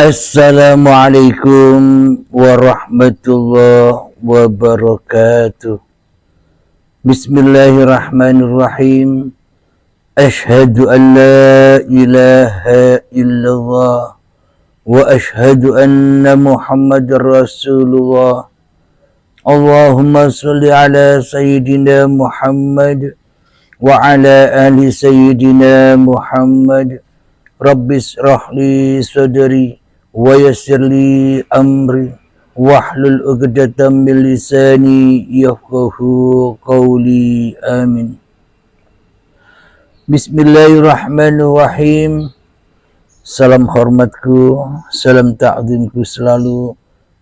Assalamualaikum warahmatullahi wabarakatuh. Bismillahirrahmanirrahim. Ashhadu an la ilaha illallah wa ashhadu anna Muhammadar Rasulullah. Allahumma salli ala Sayyidina Muhammad wa ala ali Sayyidina Muhammad. Rabbis rahli sadri wa yassirli amri wahlul 'uqdatam min lisani yafqahu qawli. Amin. Bismillahirrahmanirrahim. Salam hormatku, salam ta'zimku selalu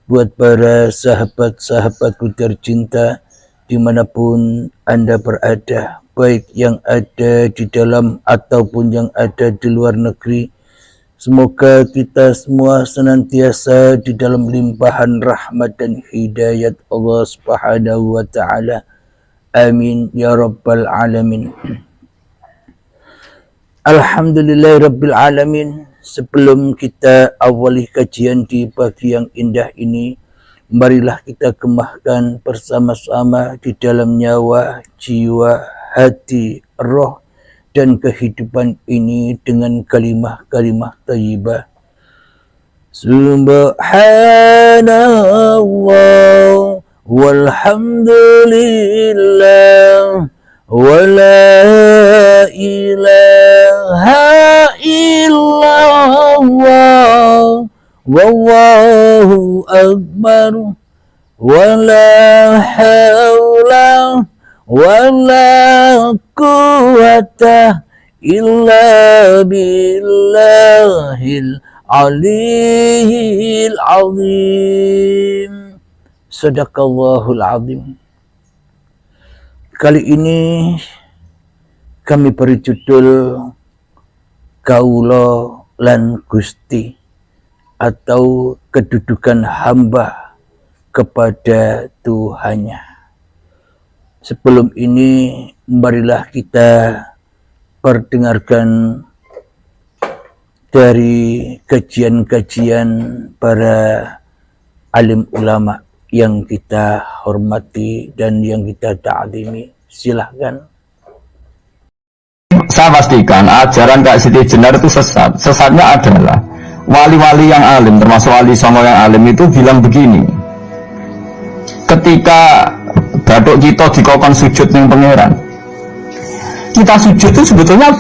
buat para sahabat-sahabatku tercinta dimanapun Anda berada, baik yang ada di dalam ataupun yang ada di luar negeri. Semoga kita semua senantiasa di dalam limpahan rahmat dan hidayat Allah Subhanahu wa ta'ala. Amin ya rabbal alamin. Alhamdulillah rabbil alamin. Sebelum kita awali kajian di pagi yang indah ini, marilah kita kemahkan bersama-sama di dalam nyawa, jiwa, hati, roh dan kehidupan ini dengan kalimah-kalimah thayyibah. Subhanallah walhamdulillah wa la ilaha illallah wallahu akbar wa la hawla wala quwwata illa billahil aliyyil azim. Sadaqallahul azim. Kali ini kami beri judul Kaula lan Gusti, atau kedudukan hamba kepada Tuhannya. Sebelum ini, marilah kita perdengarkan dari kajian-kajian para alim ulama yang kita hormati dan yang kita ta'zimi. Silahkan. Saya pastikan ajaran Kak Siti Jenar itu sesat. Sesatnya adalah wali-wali yang alim, termasuk wali songo yang alim itu bilang begini: ketika Batuk kita dikokon sujud ning pangeran, kita sujud itu sebetulnya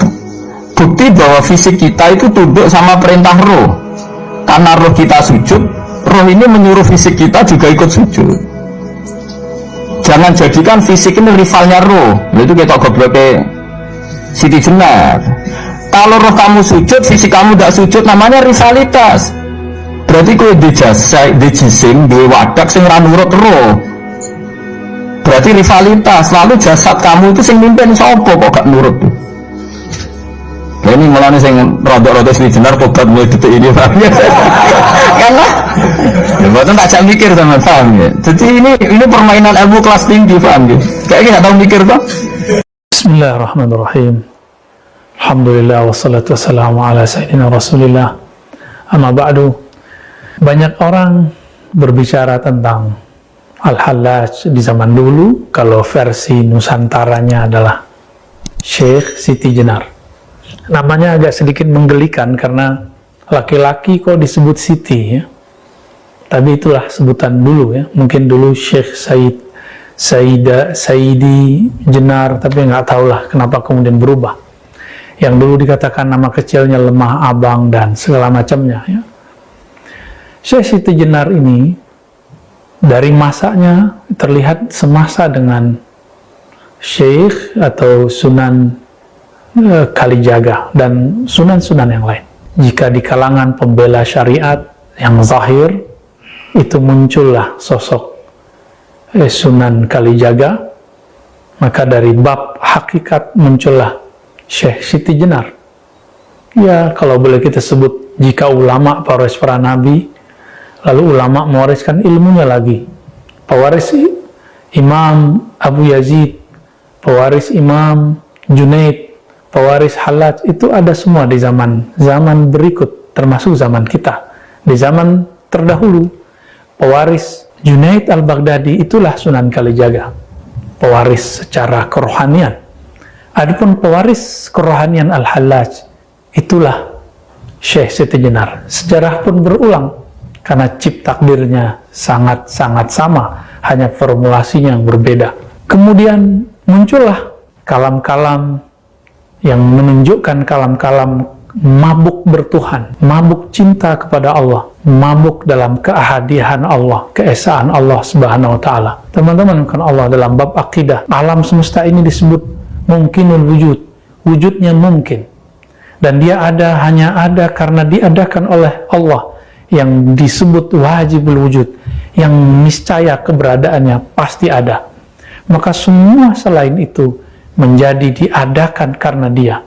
bukti bahwa fisik kita itu tunduk sama perintah roh. Karena roh kita sujud, roh ini menyuruh fisik kita juga ikut sujud. Jangan jadikan fisik ini rivalnya roh. Itu kita gobloknya Siti Jenar. Kalau roh kamu sujud, fisik kamu tidak sujud, namanya rivalitas. Berarti kau dijisim, di wadak sing ra nurut roh, berarti rivalitas. Lalu jasad kamu itu sing mimpin sapa kok gak nurut tuh. Nah, ini mulanya sing rodok-rodok Siti Jenar tobat mulai detik ini, paham ya? Karena ya betul tak jak mikir sama, paham ya? Jadi ini permainan ilmu kelas tinggi, paham ya? Kayaknya gak tahu mikir toh. Bismillahirrahmanirrahim. Alhamdulillah wassalatu wassalamu ala sayyidina Rasulillah. Amma ba'du. Banyak orang berbicara tentang Al-Hallaj di zaman dulu. Kalau versi Nusantaranya adalah Syekh Siti Jenar. Namanya agak sedikit menggelikan karena laki-laki kok disebut Siti ya. Tapi itulah sebutan dulu ya. Mungkin dulu Syekh Sayyidi Jenar, tapi nggak tahulah kenapa kemudian berubah. Yang dulu dikatakan nama kecilnya lemah abang dan segala macamnya ya. Syekh Siti Jenar ini dari masanya terlihat semasa dengan Syekh atau Sunan Kalijaga dan sunan-sunan yang lain. Jika di kalangan pembela syariat yang zahir itu muncullah sosok Sunan Kalijaga, maka dari bab hakikat muncullah Syekh Siti Jenar. Ya, kalau boleh kita sebut, jika ulama pewaris para nabi, lalu ulama mewariskan ilmunya lagi. Pewaris Imam Abu Yazid, pewaris Imam Junaid, pewaris Hallaj, itu ada semua di zaman berikut, termasuk zaman kita. Di zaman terdahulu, pewaris Junaid al-Baghdadi itulah Sunan Kalijaga, pewaris secara kerohanian. Adapun pewaris kerohanian Al-Hallaj, itulah Syekh Siti Jenar. Sejarah pun berulang, karena cip takdirnya sangat-sangat sama, hanya formulasinya yang berbeda. Kemudian muncullah kalam-kalam yang menunjukkan kalam-kalam mabuk bertuhan, mabuk cinta kepada Allah, mabuk dalam keahadian Allah, keesaan Allah Subhanahu wa Ta'ala. Teman-teman, kan Allah dalam bab akidah, alam semesta ini disebut mungkinul wujud, wujudnya mungkin, dan dia ada, hanya ada karena diadakan oleh Allah, yang disebut wajibul wujud, yang niscaya keberadaannya pasti ada. Maka semua selain itu menjadi diadakan karena dia.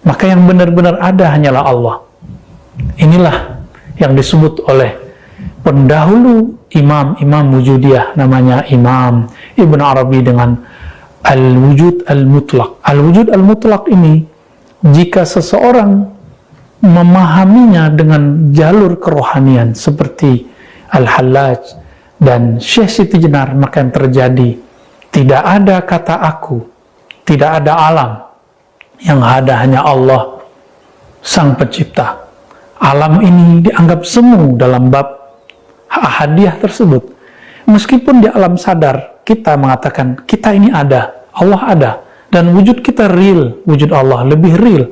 Maka yang benar-benar ada hanyalah Allah. Inilah yang disebut oleh pendahulu imam Wujudiyah, namanya Imam Ibn Arabi, dengan Al-Wujud Al-Mutlaq. Al-Wujud Al-Mutlaq ini, jika seseorang memahaminya dengan jalur kerohanian seperti Al-Hallaj dan Syekh Siti Jenar, maka yang terjadi, tidak ada kata aku, tidak ada alam, yang ada hanya Allah Sang Pencipta. Alam ini dianggap semu dalam bab hadiah tersebut. Meskipun di alam sadar kita mengatakan kita ini ada, Allah ada, dan wujud kita real, wujud Allah lebih real.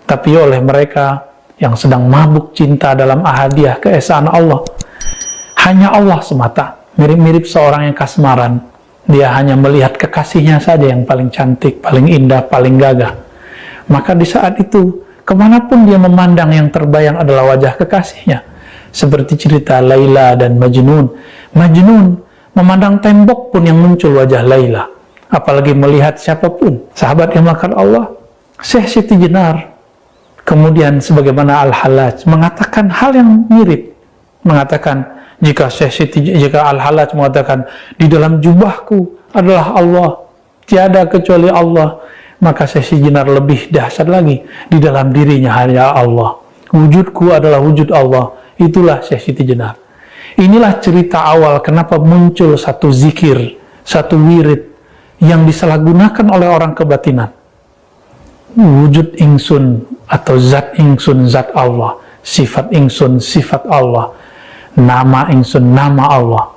Tapi oleh mereka yang sedang mabuk cinta dalam ahadiah keesaan Allah, hanya Allah semata. Mirip-mirip seorang yang kasmaran, dia hanya melihat kekasihnya saja yang paling cantik, paling indah, paling gagah. Maka di saat itu, kemanapun dia memandang, yang terbayang adalah wajah kekasihnya. Seperti cerita Laila dan Majnun. Majnun memandang tembok pun yang muncul wajah Laila, apalagi melihat siapapun. Sahabat yang makan Allah, Syekh Siti Jenar, kemudian sebagaimana Al-Hallaj, mengatakan hal yang mirip. Mengatakan, jika Al-Hallaj mengatakan, di dalam jubahku adalah Allah, tiada kecuali Allah, maka Syekh Siti Jenar lebih dahsyat lagi, di dalam dirinya hanya Allah, wujudku adalah wujud Allah. Itulah Syekh Siti Jenar. Inilah cerita awal kenapa muncul satu zikir, satu wirid yang disalahgunakan oleh orang kebatinan. Wujud ingsun atau zat ingsun zat Allah, sifat ingsun sifat Allah, nama ingsun nama Allah.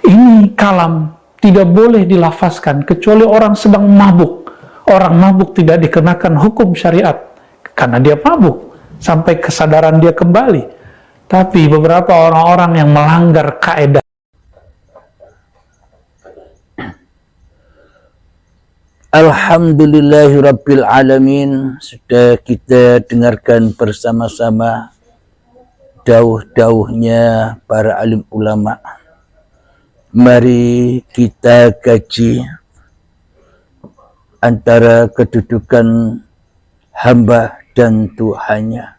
Ini kalam tidak boleh dilafazkan kecuali orang sedang mabuk. Orang mabuk tidak dikenakan hukum syariat karena dia mabuk sampai kesadaran dia kembali. Tapi beberapa orang-orang yang melanggar kaidah, Alhamdulillahirabbil alamin, sudah kita dengarkan bersama-sama dawuh-dawuhnya para alim ulama. Mari kita kaji antara kedudukan hamba dan Tuhannya,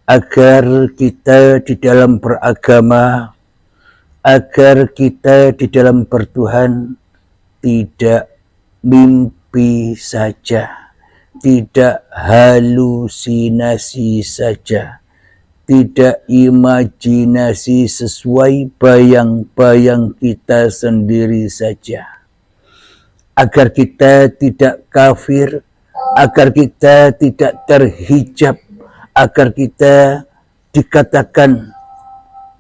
agar kita di dalam beragama, agar kita di dalam bertuhan tidak mimpi saja, tidak halusinasi saja, tidak imajinasi sesuai bayang-bayang kita sendiri saja. Agar kita tidak kafir, agar kita tidak terhijab, agar kita dikatakan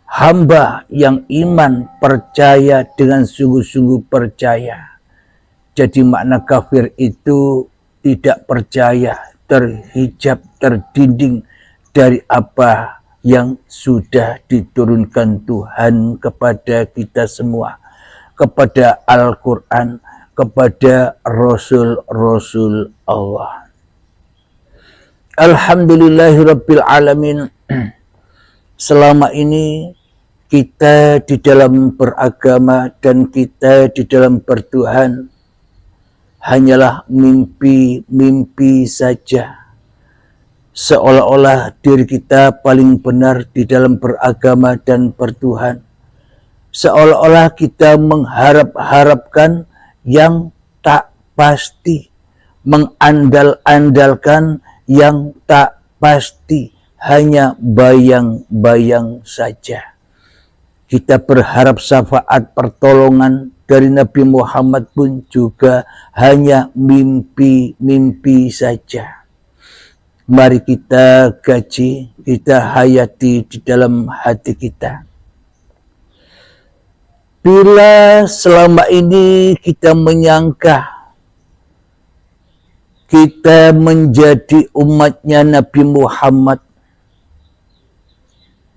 hamba yang iman, percaya dengan sungguh-sungguh percaya. Jadi makna kafir itu tidak percaya, terhijab, terdinding dari apa yang sudah diturunkan Tuhan kepada kita semua, kepada Al-Quran, kepada Rasul-Rasul Allah. Alhamdulillahirabbil alamin. Selama ini kita di dalam beragama dan kita di dalam bertuhan hanyalah mimpi-mimpi saja. Seolah-olah diri kita paling benar di dalam beragama dan bertuhan. Seolah-olah kita mengharap-harapkan yang tak pasti, mengandal-andalkan yang tak pasti, hanya bayang-bayang saja. Kita berharap syafaat pertolongan dari Nabi Muhammad pun juga hanya mimpi-mimpi saja. Mari kita kaji, kita hayati di dalam hati kita. Bila selama ini kita menyangka kita menjadi umatnya Nabi Muhammad,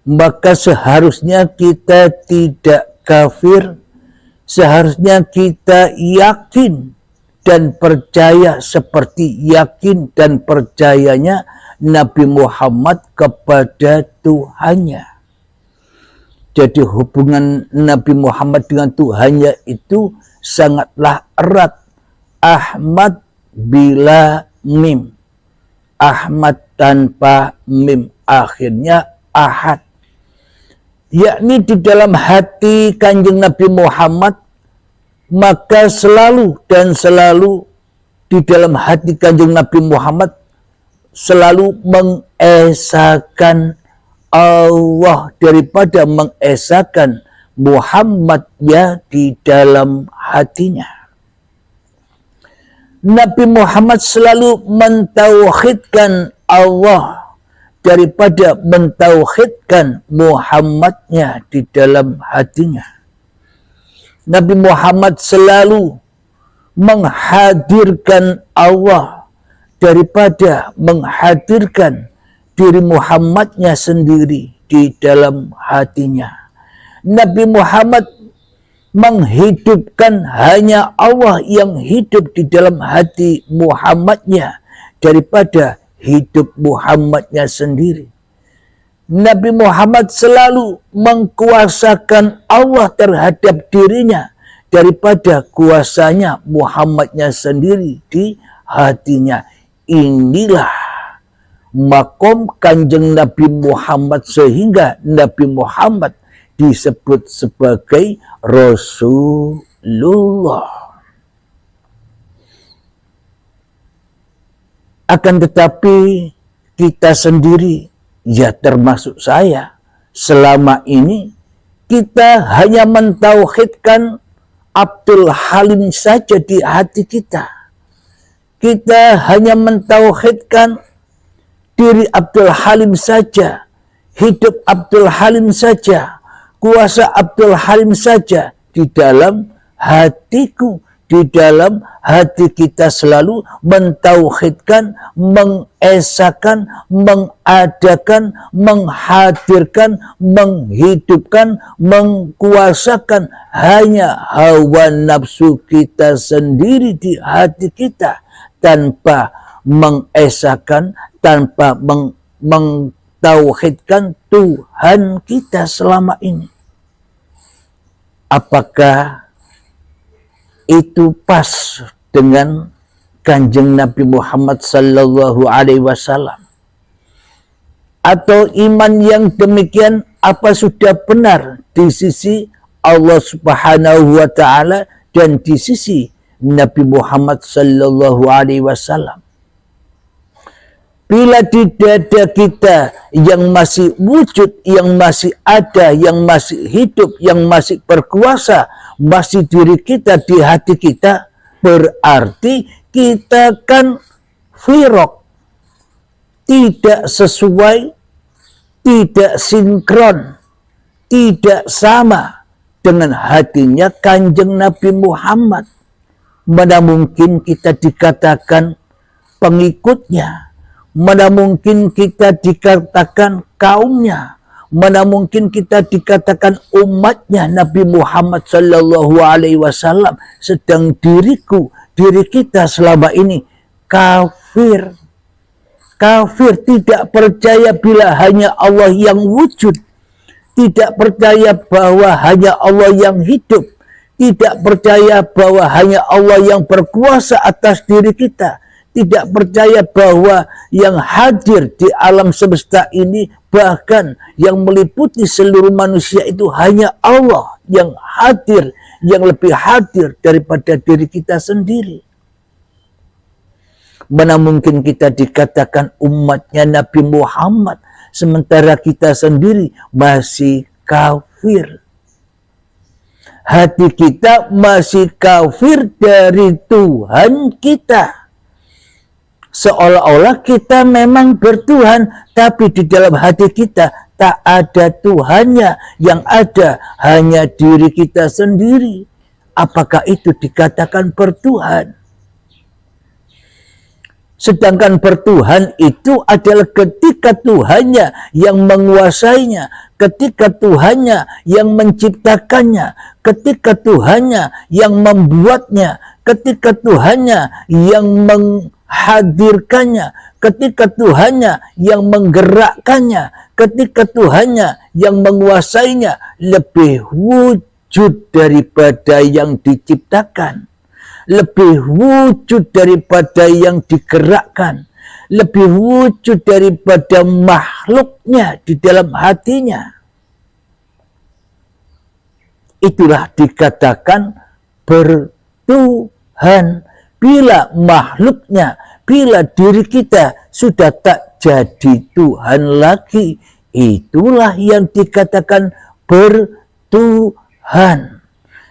maka seharusnya kita tidak kafir, seharusnya kita yakin dan percaya seperti yakin dan percayanya Nabi Muhammad kepada Tuhannya. Jadi hubungan Nabi Muhammad dengan Tuhannya itu sangatlah erat. Ahmad bila mim, Ahmad tanpa mim, akhirnya Ahad. Yakni di dalam hati Kanjeng Nabi Muhammad, maka selalu dan selalu di dalam hati Kanjeng Nabi Muhammad selalu mengesahkan Allah daripada mengesahkan Muhammad ya di dalam hatinya. Nabi Muhammad selalu mentauhidkan Allah daripada mentauhidkan Muhammadnya di dalam hatinya. Nabi Muhammad selalu menghadirkan Allah daripada menghadirkan diri Muhammadnya sendiri di dalam hatinya. Nabi Muhammad menghidupkan hanya Allah yang hidup di dalam hati Muhammadnya daripada hidup Muhammadnya sendiri. Nabi Muhammad selalu mengkuasakan Allah terhadap dirinya daripada kuasanya Muhammadnya sendiri di hatinya. Inilah makom Kanjeng Nabi Muhammad sehingga Nabi Muhammad disebut sebagai Rasulullah. Akan tetapi kita sendiri, ya termasuk saya, selama ini kita hanya mentauhidkan Abdul Halim saja di hati kita. Kita hanya mentauhidkan diri Abdul Halim saja, hidup Abdul Halim saja, kuasa Abdul Halim saja di dalam hatiku, di dalam hati kita selalu mentauhidkan, mengesahkan, mengadakan, menghadirkan, menghidupkan, mengkuasakan hanya hawa nafsu kita sendiri di hati kita tanpa mengesahkan, tanpa mentauhidkan Tuhan kita selama ini. Apakah itu pas dengan Kanjeng Nabi Muhammad sallallahu alaihi wasallam? Atau iman yang demikian apa sudah benar di sisi Allah Subhanahu wa taala dan di sisi Nabi Muhammad sallallahu alaihi wasallam? Bila di dada kita yang masih wujud, yang masih ada, yang masih hidup, yang masih berkuasa, masih diri kita di hati kita, berarti kita kan firok, tidak sesuai, tidak sinkron, tidak sama dengan hatinya Kanjeng Nabi Muhammad. Mana mungkin kita dikatakan pengikutnya, mana mungkin kita dikatakan kaumnya, mana mungkin kita dikatakan umatnya Nabi Muhammad sallallahu alaihi wasallam, sedang diri kita selama ini kafir. Kafir, tidak percaya bila hanya Allah yang wujud, tidak percaya bahwa hanya Allah yang hidup, tidak percaya bahwa hanya Allah yang berkuasa atas diri kita, tidak percaya bahwa yang hadir di alam semesta ini, bahkan yang meliputi seluruh manusia itu hanya Allah yang hadir, yang lebih hadir daripada diri kita sendiri. Mana mungkin kita dikatakan umatnya Nabi Muhammad, sementara kita sendiri masih kafir. Hati kita masih kafir dari Tuhan kita. Seolah-olah kita memang bertuhan, tapi di dalam hati kita tak ada Tuhannya, yang ada hanya diri kita sendiri. Apakah itu dikatakan bertuhan? Sedangkan bertuhan itu adalah ketika Tuhannya yang menguasainya, ketika Tuhannya yang menciptakannya, ketika Tuhannya yang membuatnya, ketika Tuhannya yang menghadirkannya, ketika Tuhannya yang menggerakkannya, ketika Tuhannya yang menguasainya, lebih wujud daripada yang diciptakan, lebih wujud daripada yang digerakkan, lebih wujud daripada makhluknya di dalam hatinya. Itulah dikatakan bertuhan. Bila makhluknya, bila diri kita sudah tak jadi Tuhan lagi, itulah yang dikatakan bertuhan.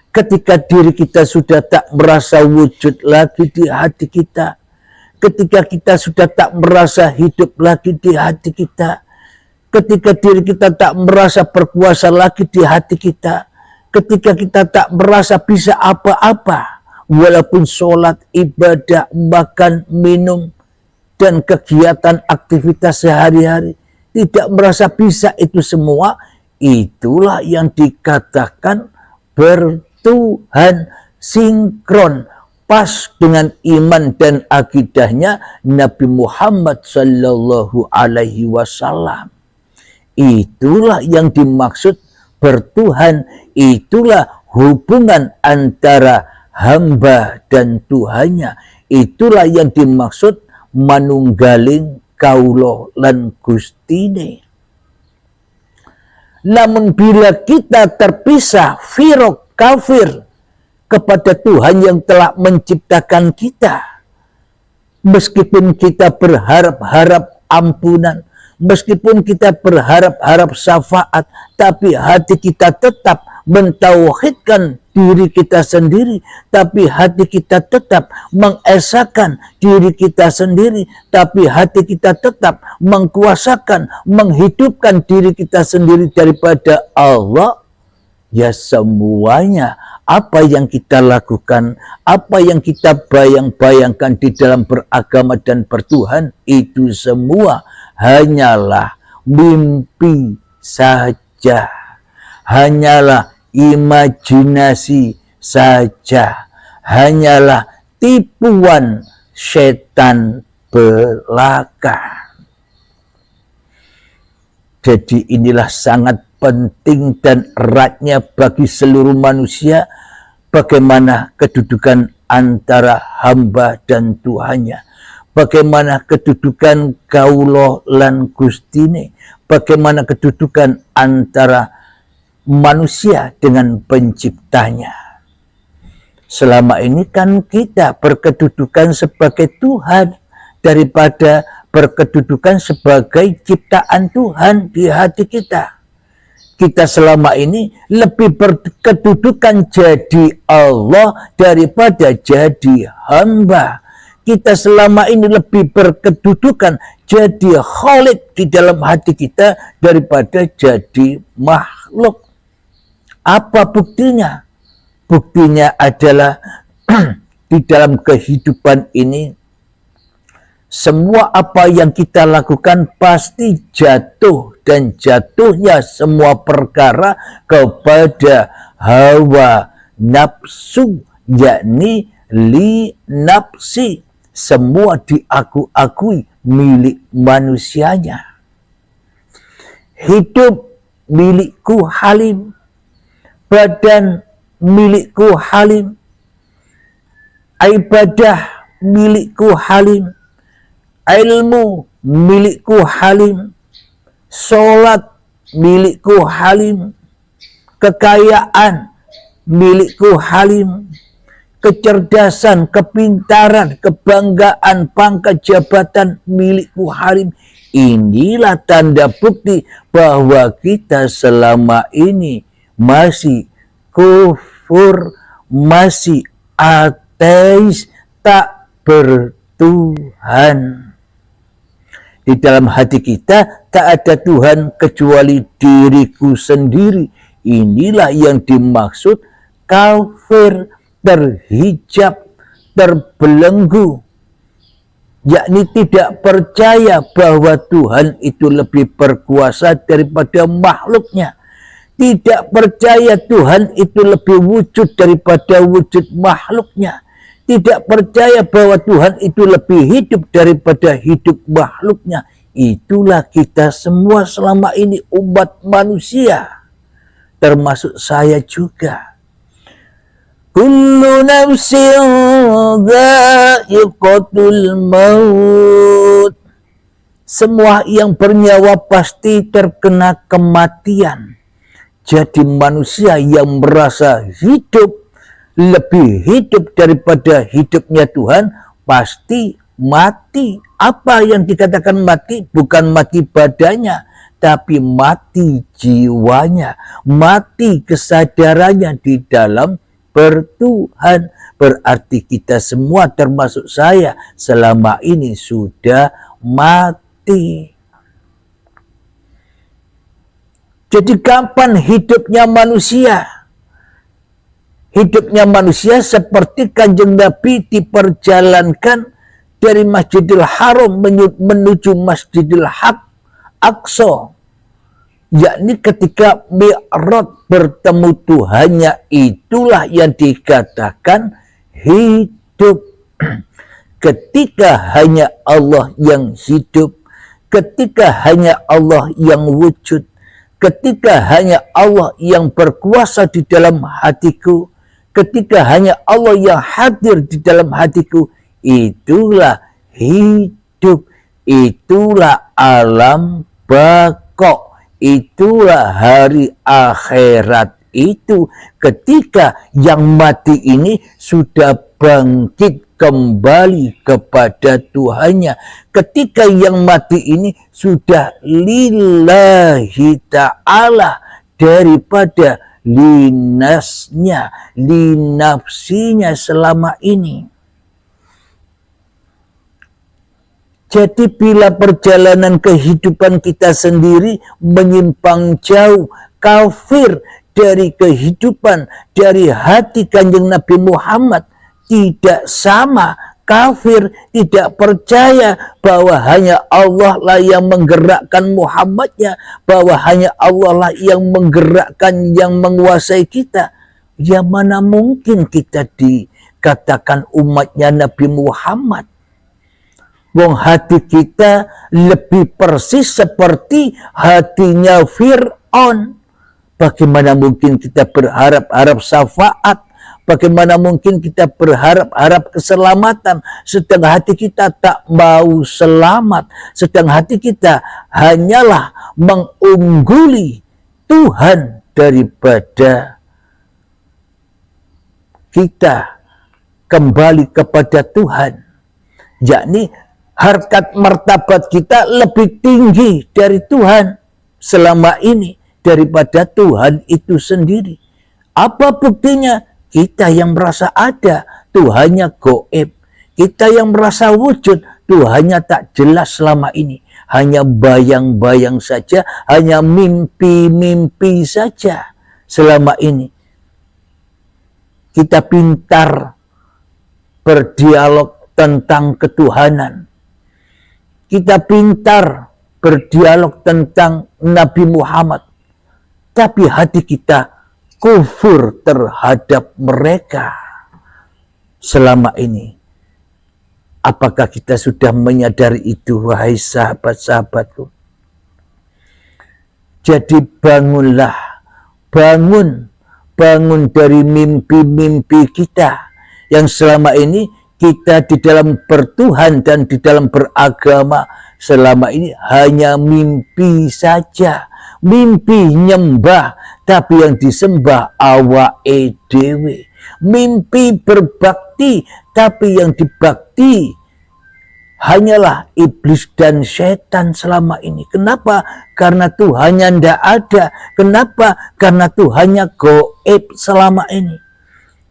Ketika diri kita sudah tak merasa wujud lagi di hati kita, ketika kita sudah tak merasa hidup lagi di hati kita, ketika diri kita tak merasa berkuasa lagi di hati kita, ketika kita tak merasa bisa apa-apa, walaupun sholat, ibadah, makan, minum, dan kegiatan aktivitas sehari-hari, tidak merasa bisa itu semua, itulah yang dikatakan bertuhan, sinkron, pas dengan iman dan akidahnya Nabi Muhammad Sallallahu Alaihi Wasallam. Itulah yang dimaksud bertuhan, itulah hubungan antara hamba dan Tuhannya, itulah yang dimaksud manunggaling kaulo lan gustine. Namun bila kita terpisah, firok, kafir kepada Tuhan yang telah menciptakan kita, meskipun kita berharap-harap ampunan, meskipun kita berharap-harap syafaat, tapi hati kita tetap mentauhidkan diri kita sendiri, tapi hati kita tetap mengesahkan diri kita sendiri, tapi hati kita tetap mengkuasakan, menghidupkan diri kita sendiri daripada Allah, ya semuanya apa yang kita lakukan, apa yang kita bayang-bayangkan di dalam beragama dan bertuhan, itu semua hanyalah mimpi saja, hanyalah imajinasi saja, hanyalah tipuan setan belaka. Jadi inilah sangat penting dan eratnya bagi seluruh manusia bagaimana kedudukan antara hamba dan Tuhannya, bagaimana kedudukan kaulo lan gustine, bagaimana kedudukan antara manusia dengan penciptanya. Selama ini kan kita berkedudukan sebagai Tuhan daripada berkedudukan sebagai ciptaan Tuhan di hati kita. Kita selama ini lebih berkedudukan jadi Allah daripada jadi hamba. Kita selama ini lebih berkedudukan jadi Khalik di dalam hati kita daripada jadi makhluk. Apa buktinya? Buktinya adalah di dalam kehidupan ini, semua apa yang kita lakukan pasti jatuh, dan jatuhnya semua perkara kepada hawa nafsu, yakni li nafsi. Semua diakui milik manusianya. Hidup milikku Halim, badan milikku Halim, ibadah milikku Halim, ilmu milikku Halim, sholat milikku Halim, kekayaan milikku Halim, kecerdasan, kepintaran, kebanggaan, pangkat jabatan milikku Halim. Inilah tanda bukti bahwa kita selama ini masih kufur, masih ateis, tak bertuhan. Di dalam hati kita tak ada Tuhan kecuali diriku sendiri. Inilah yang dimaksud kafir, terhijab, terbelenggu, yakni tidak percaya bahwa Tuhan itu lebih berkuasa daripada makhluknya, tidak percaya Tuhan itu lebih wujud daripada wujud makhluknya, tidak percaya bahwa Tuhan itu lebih hidup daripada hidup makhluknya. Itulah kita semua selama ini, umat manusia, termasuk saya juga. Kullu nafsin dha'iqatul maut. Semua yang bernyawa pasti terkena kematian. Jadi manusia yang merasa hidup, lebih hidup daripada hidupnya Tuhan, pasti mati. Apa yang dikatakan mati? Bukan mati badannya, tapi mati jiwanya, mati kesadarannya di dalam bertuhan. Berarti kita semua termasuk saya selama ini sudah mati. Jadi kapan hidupnya manusia? Hidupnya manusia seperti Kanjeng Nabi diperjalankan dari Masjidil Haram menuju Masjidil Aqsa, yakni ketika Mi'raj bertemu Tuhannya, itulah yang dikatakan hidup. Ketika hanya Allah yang hidup, ketika hanya Allah yang wujud, ketika hanya Allah yang berkuasa di dalam hatiku, ketika hanya Allah yang hadir di dalam hatiku, itulah hidup, itulah alam baqo, itulah hari akhirat. Itu ketika yang mati ini sudah bangkit kembali kepada Tuhannya, ketika yang mati ini sudah lillahi ta'ala, daripada linasnya, linafsinya selama ini. Jadi bila perjalanan kehidupan kita sendiri menyimpang jauh, kafir dari kehidupan, dari hati Kanjeng Nabi Muhammad, tidak sama, kafir, tidak percaya bahwa hanya Allah lah yang menggerakkan Muhammadnya, bahwa hanya Allah lah yang menggerakkan, yang menguasai kita. Ya mana mungkin kita dikatakan umatnya Nabi Muhammad? Wong hati kita lebih persis seperti hatinya Fir'aun. Bagaimana mungkin kita berharap-harap syafaat? Bagaimana mungkin kita berharap-harap keselamatan, sedang hati kita tak mau selamat, sedang hati kita hanyalah mengungguli Tuhan daripada kita kembali kepada Tuhan. Yakni harkat martabat kita lebih tinggi dari Tuhan selama ini daripada Tuhan itu sendiri. Apa buktinya? Kita yang merasa ada, Tuhannya goib. Kita yang merasa wujud, Tuhannya tak jelas selama ini. Hanya bayang-bayang saja, hanya mimpi-mimpi saja selama ini. Kita pintar berdialog tentang ketuhanan. Kita pintar berdialog tentang Nabi Muhammad. Tapi hati kita kufur terhadap mereka selama ini. Apakah kita sudah menyadari itu, wahai sahabat-sahabatku? Jadi bangunlah, bangun dari mimpi-mimpi kita yang selama ini kita di dalam bertuhan dan di dalam beragama selama ini hanya mimpi saja. Mimpi nyembah, tapi yang disembah awake dhewe. Mimpi berbakti, tapi yang dibakti hanyalah iblis dan setan selama ini. Kenapa? Karena Tuhannya tidak ada. Kenapa? Karena Tuhannya gaib selama ini.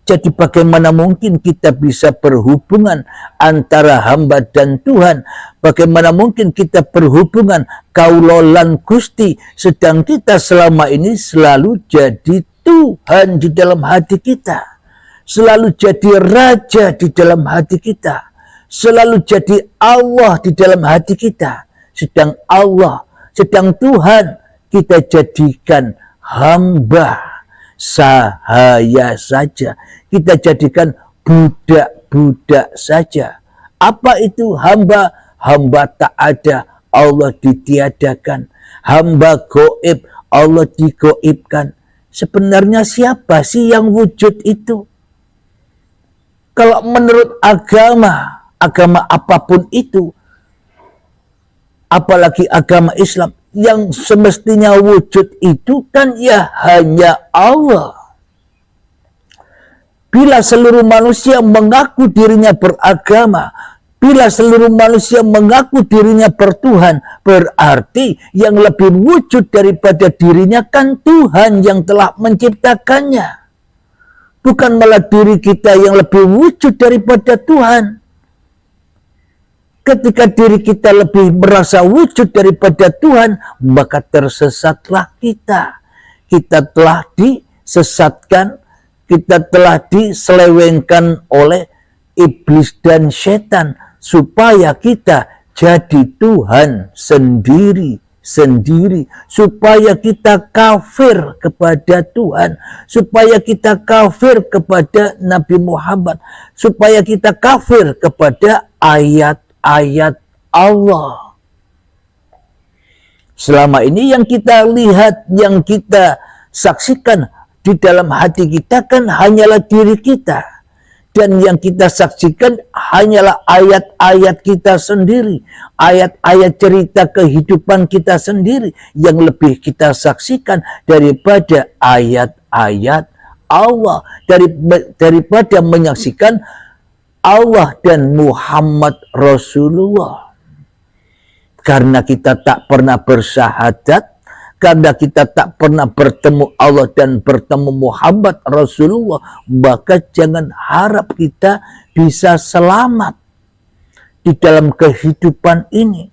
Jadi bagaimana mungkin kita bisa berhubungan antara hamba dan Tuhan? Bagaimana mungkin kita berhubungan kaulolan Gusti, sedang kita selama ini selalu jadi Tuhan di dalam hati kita, selalu jadi Raja di dalam hati kita, selalu jadi Allah di dalam hati kita. Sedang Allah, sedang Tuhan kita jadikan hamba sahaya saja, kita jadikan budak-budak saja. Apa itu hamba? Hamba tak ada, Allah ditiadakan. Hamba goib, Allah digoibkan. Sebenarnya siapa sih yang wujud itu? Kalau menurut agama apapun itu, apalagi agama Islam, yang semestinya wujud itu kan ya hanya Allah. Bila seluruh manusia mengaku dirinya beragama, bila seluruh manusia mengaku dirinya bertuhan, berarti yang lebih wujud daripada dirinya kan Tuhan yang telah menciptakannya. Bukan malah diri kita yang lebih wujud daripada Tuhan. Ketika diri kita lebih merasa wujud daripada Tuhan, maka tersesatlah kita. Kita telah disesatkan, kita telah diselewengkan oleh iblis dan setan, supaya kita jadi Tuhan sendiri, supaya kita kafir kepada Tuhan, supaya kita kafir kepada Nabi Muhammad, supaya kita kafir kepada ayat Allah. Selama ini yang kita lihat, yang kita saksikan di dalam hati kita kan hanyalah diri kita. Dan yang kita saksikan hanyalah ayat-ayat kita sendiri, ayat-ayat cerita kehidupan kita sendiri yang lebih kita saksikan daripada ayat-ayat Allah, daripada menyaksikan Allah dan Muhammad Rasulullah. Karena kita tak pernah bersyahadat, karena kita tak pernah bertemu Allah dan bertemu Muhammad Rasulullah, maka jangan harap kita bisa selamat di dalam kehidupan ini.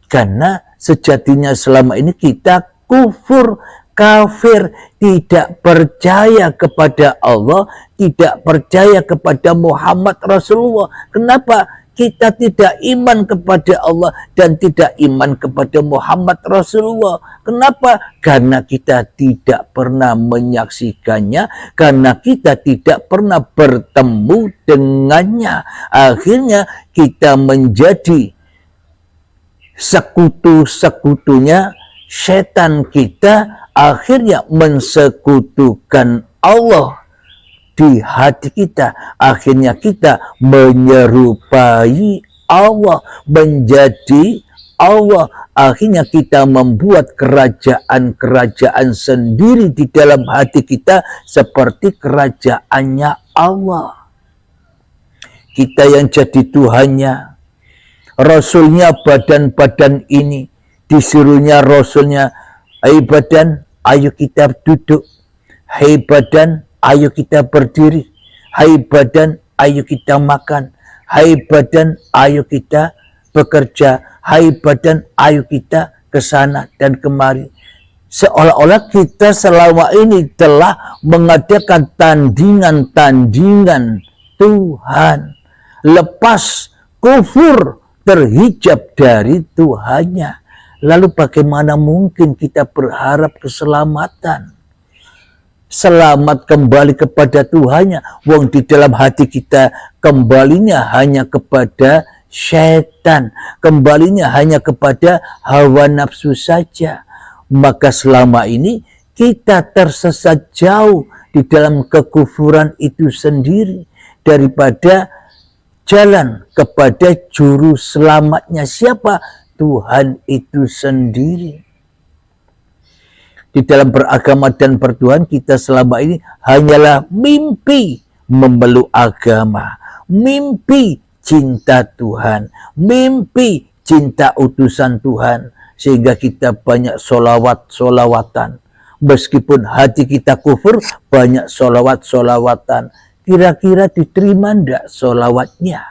Karena sejatinya selama ini kita kufur, kafir, tidak percaya kepada Allah, tidak percaya kepada Muhammad Rasulullah. Kenapa? Kita tidak iman kepada Allah dan tidak iman kepada Muhammad Rasulullah. Kenapa? Karena kita tidak pernah menyaksikannya, karena kita tidak pernah bertemu dengannya. Akhirnya kita menjadi sekutu-sekutunya setan, kita akhirnya mensekutukan Allah di hati kita. Akhirnya kita menyerupai Allah, menjadi Allah. Akhirnya kita membuat kerajaan-kerajaan sendiri di dalam hati kita seperti kerajaannya Allah. Kita yang jadi Tuhannya. Rasulnya badan-badan ini. Disuruhnya Rasulnya, hai badan, ayo kita duduk. Hai badan, ayo kita berdiri. Hai badan, ayo kita makan. Hai badan, ayo kita bekerja. Hai badan, ayo kita ke sana dan kemari. Seolah-olah kita selama ini telah mengadakan tandingan-tandingan Tuhan. Lepas kufur, terhijab dari Tuhannya. Lalu bagaimana mungkin kita berharap keselamatan? Selamat kembali kepada Tuhannya. Wong di dalam hati kita kembalinya hanya kepada setan, kembalinya hanya kepada hawa nafsu saja. Maka selama ini kita tersesat jauh di dalam kekufuran itu sendiri daripada jalan kepada juru selamatnya. Siapa? Tuhan itu sendiri. Di dalam beragama dan bertuhan kita selama ini hanyalah mimpi memeluk agama, mimpi cinta Tuhan, mimpi cinta utusan Tuhan, sehingga kita banyak solawatan. Meskipun hati kita kufur, banyak solawatan. Kira-kira diterima ndak solawatnya?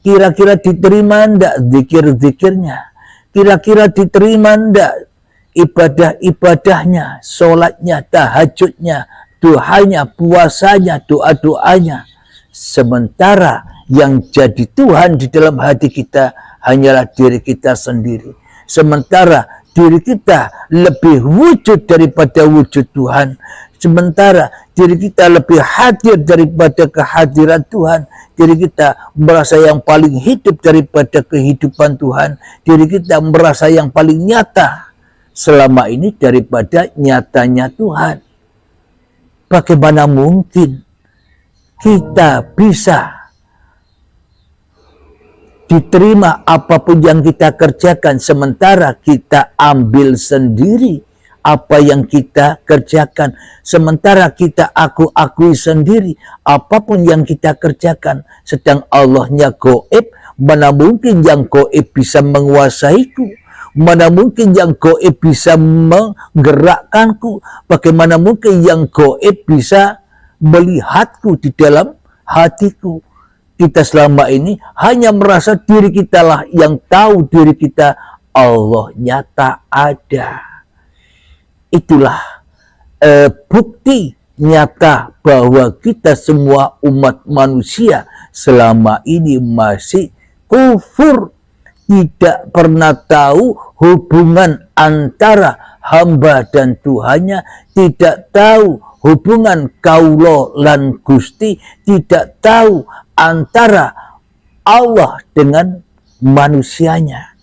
Kira-kira diterima ndak zikir-zikirnya? Kira-kira diterima ndak ibadah-ibadahnya, sholatnya, tahajudnya, duhanya, puasanya, doa-doanya? Sementara yang jadi Tuhan di dalam hati kita hanyalah diri kita sendiri. Sementara diri kita lebih wujud daripada wujud Tuhan. Sementara diri kita lebih hadir daripada kehadiran Tuhan. Diri kita merasa yang paling hidup daripada kehidupan Tuhan. Diri kita merasa yang paling nyata selama ini daripada nyatanya Tuhan. Bagaimana mungkin kita bisa diterima apapun yang kita kerjakan, sementara kita ambil sendiri apa yang kita kerjakan, sementara kita akui sendiri apapun yang kita kerjakan, sedang Allahnya gaib. Mana mungkin yang gaib bisa menguasaiku? Mana mungkin yang gaib bisa menggerakkanku? Bagaimana mungkin yang gaib bisa melihatku di dalam hatiku? Kita selama ini hanya merasa diri kita lah yang tahu diri kita. Allah nyata ada. Itulah bukti nyata bahwa kita semua umat manusia selama ini masih kufur. Tidak pernah tahu hubungan antara hamba dan Tuhannya, tidak tahu hubungan kaulo lan Gusti, tidak tahu antara Allah dengan manusianya.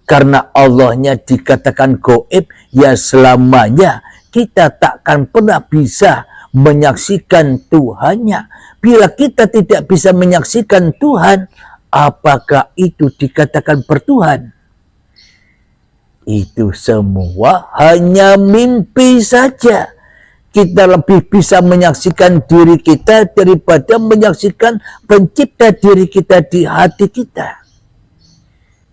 Karena Allahnya dikatakan gaib, ya selamanya kita takkan pernah bisa menyaksikan Tuhannya. Bila kita tidak bisa menyaksikan Tuhan, apakah itu dikatakan bertuhan? Itu semua hanya mimpi saja. Kita lebih bisa menyaksikan diri kita daripada menyaksikan pencipta diri kita di hati kita.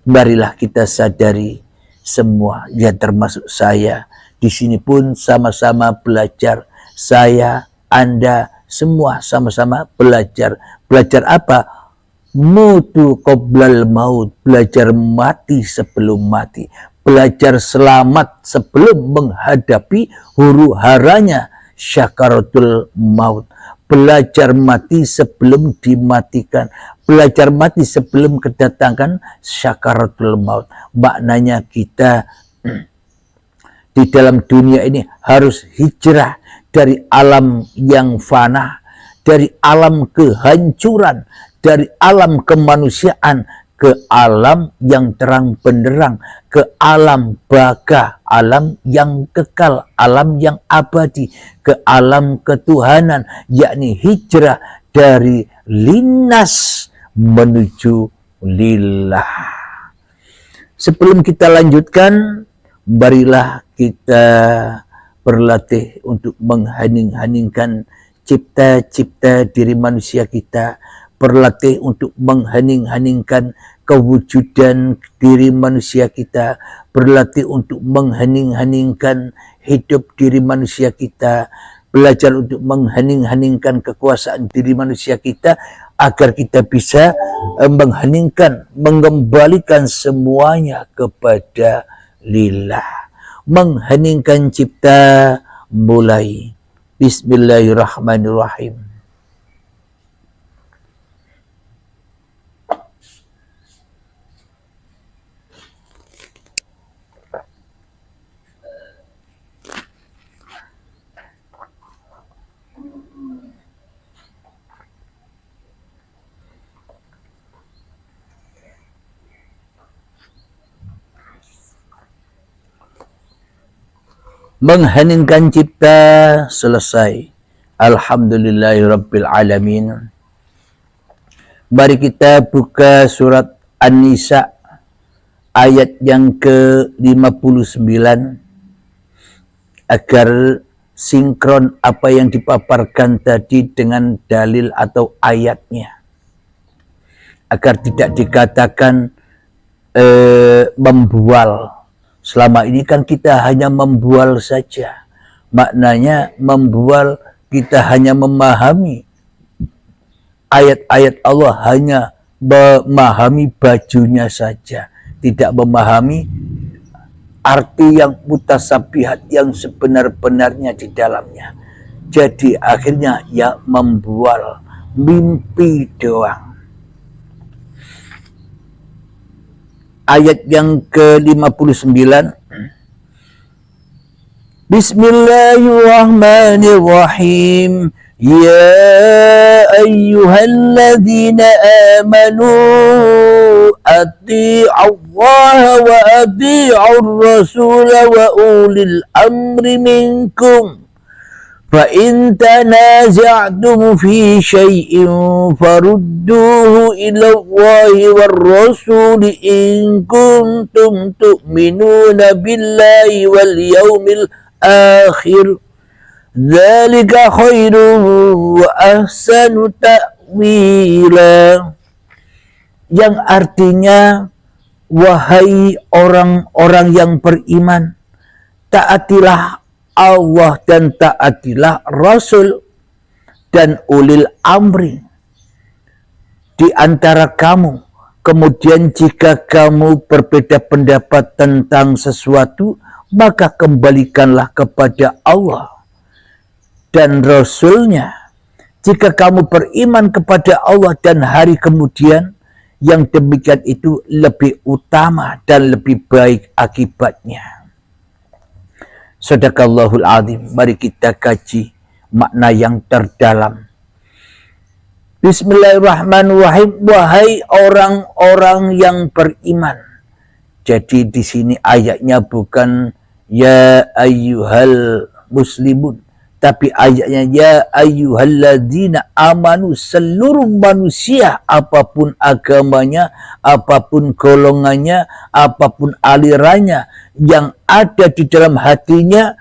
Marilah kita sadari semua, ya termasuk saya. Di sini pun sama-sama belajar. Saya, Anda, semua sama-sama belajar. Belajar apa? Mutu qoblal maut, belajar mati sebelum mati, belajar selamat sebelum menghadapi huru haranya syakaratul maut, belajar mati sebelum dimatikan, belajar mati sebelum kedatangan syakaratul maut. Maknanya kita di dalam dunia ini harus hijrah dari alam yang fana, dari alam kehancuran, dari alam kemanusiaan ke alam yang terang benderang, ke alam baka, alam yang kekal, alam yang abadi, ke alam ketuhanan, yakni hijrah dari linas menuju lillah. Sebelum kita lanjutkan, marilah kita berlatih untuk menghening-heningkan cipta-cipta diri manusia kita, berlatih untuk menghening-heningkan kewujudan diri manusia kita, berlatih untuk menghening-heningkan hidup diri manusia kita, belajar untuk menghening-heningkan kekuasaan diri manusia kita, agar kita bisa mengheningkan, mengembalikan semuanya kepada lillah. Mengheningkan cipta mulai. Bismillahirrahmanirrahim. Mengheningkan cipta selesai. Alhamdulillahirabbil alamin. Mari kita buka surat An-Nisa ayat yang ke-59 agar sinkron apa yang dipaparkan tadi dengan dalil atau ayatnya. agar tidak dikatakan membual. Selama ini kan kita hanya membual saja. Maknanya membual, kita hanya memahami ayat-ayat Allah, hanya memahami bajunya saja, tidak memahami arti yang mutasabihat yang sebenar-benarnya di dalamnya. Jadi akhirnya ya membual, mimpi doang. Ayat yang ke-59. Bismillahirrahmanirrahim. Ya ayyuhalladzina amanu atti'ullaha wa atti'ur rasul wa ulil amri minkum. فَإِن تَنَازَعْتُمْ فِي شَيْءٍ فَرُدُّوهُ إِلَى اللَّهِ وَالرَّسُولِ إِن كُنتُمْ تُؤْمِنُونَ بِاللَّهِ وَالْيَوْمِ الْآخِرِ ذَلِكَ خَيْرٌ وَأَحْسَنُ تَأْوِيلًا. Yang artinya, wahai orang-orang yang beriman, taatilah Allah dan taatilah Rasul dan ulil amri di antara kamu. Kemudian jika kamu berbeda pendapat tentang sesuatu, maka kembalikanlah kepada Allah dan Rasulnya. Jika kamu beriman kepada Allah dan hari kemudian, yang demikian itu lebih utama dan lebih baik akibatnya. Sadaqallahul azim. Mari kita kaji makna yang terdalam. Bismillahirrahmanirrahim. Wahai orang-orang yang beriman. Jadi di sini ayatnya bukan ya ayyuhal muslimun, tapi ayatnya ya ayyuhalladzina amanu. Seluruh manusia, apapun agamanya, apapun golongannya, apapun alirannya, yang ada di dalam hatinya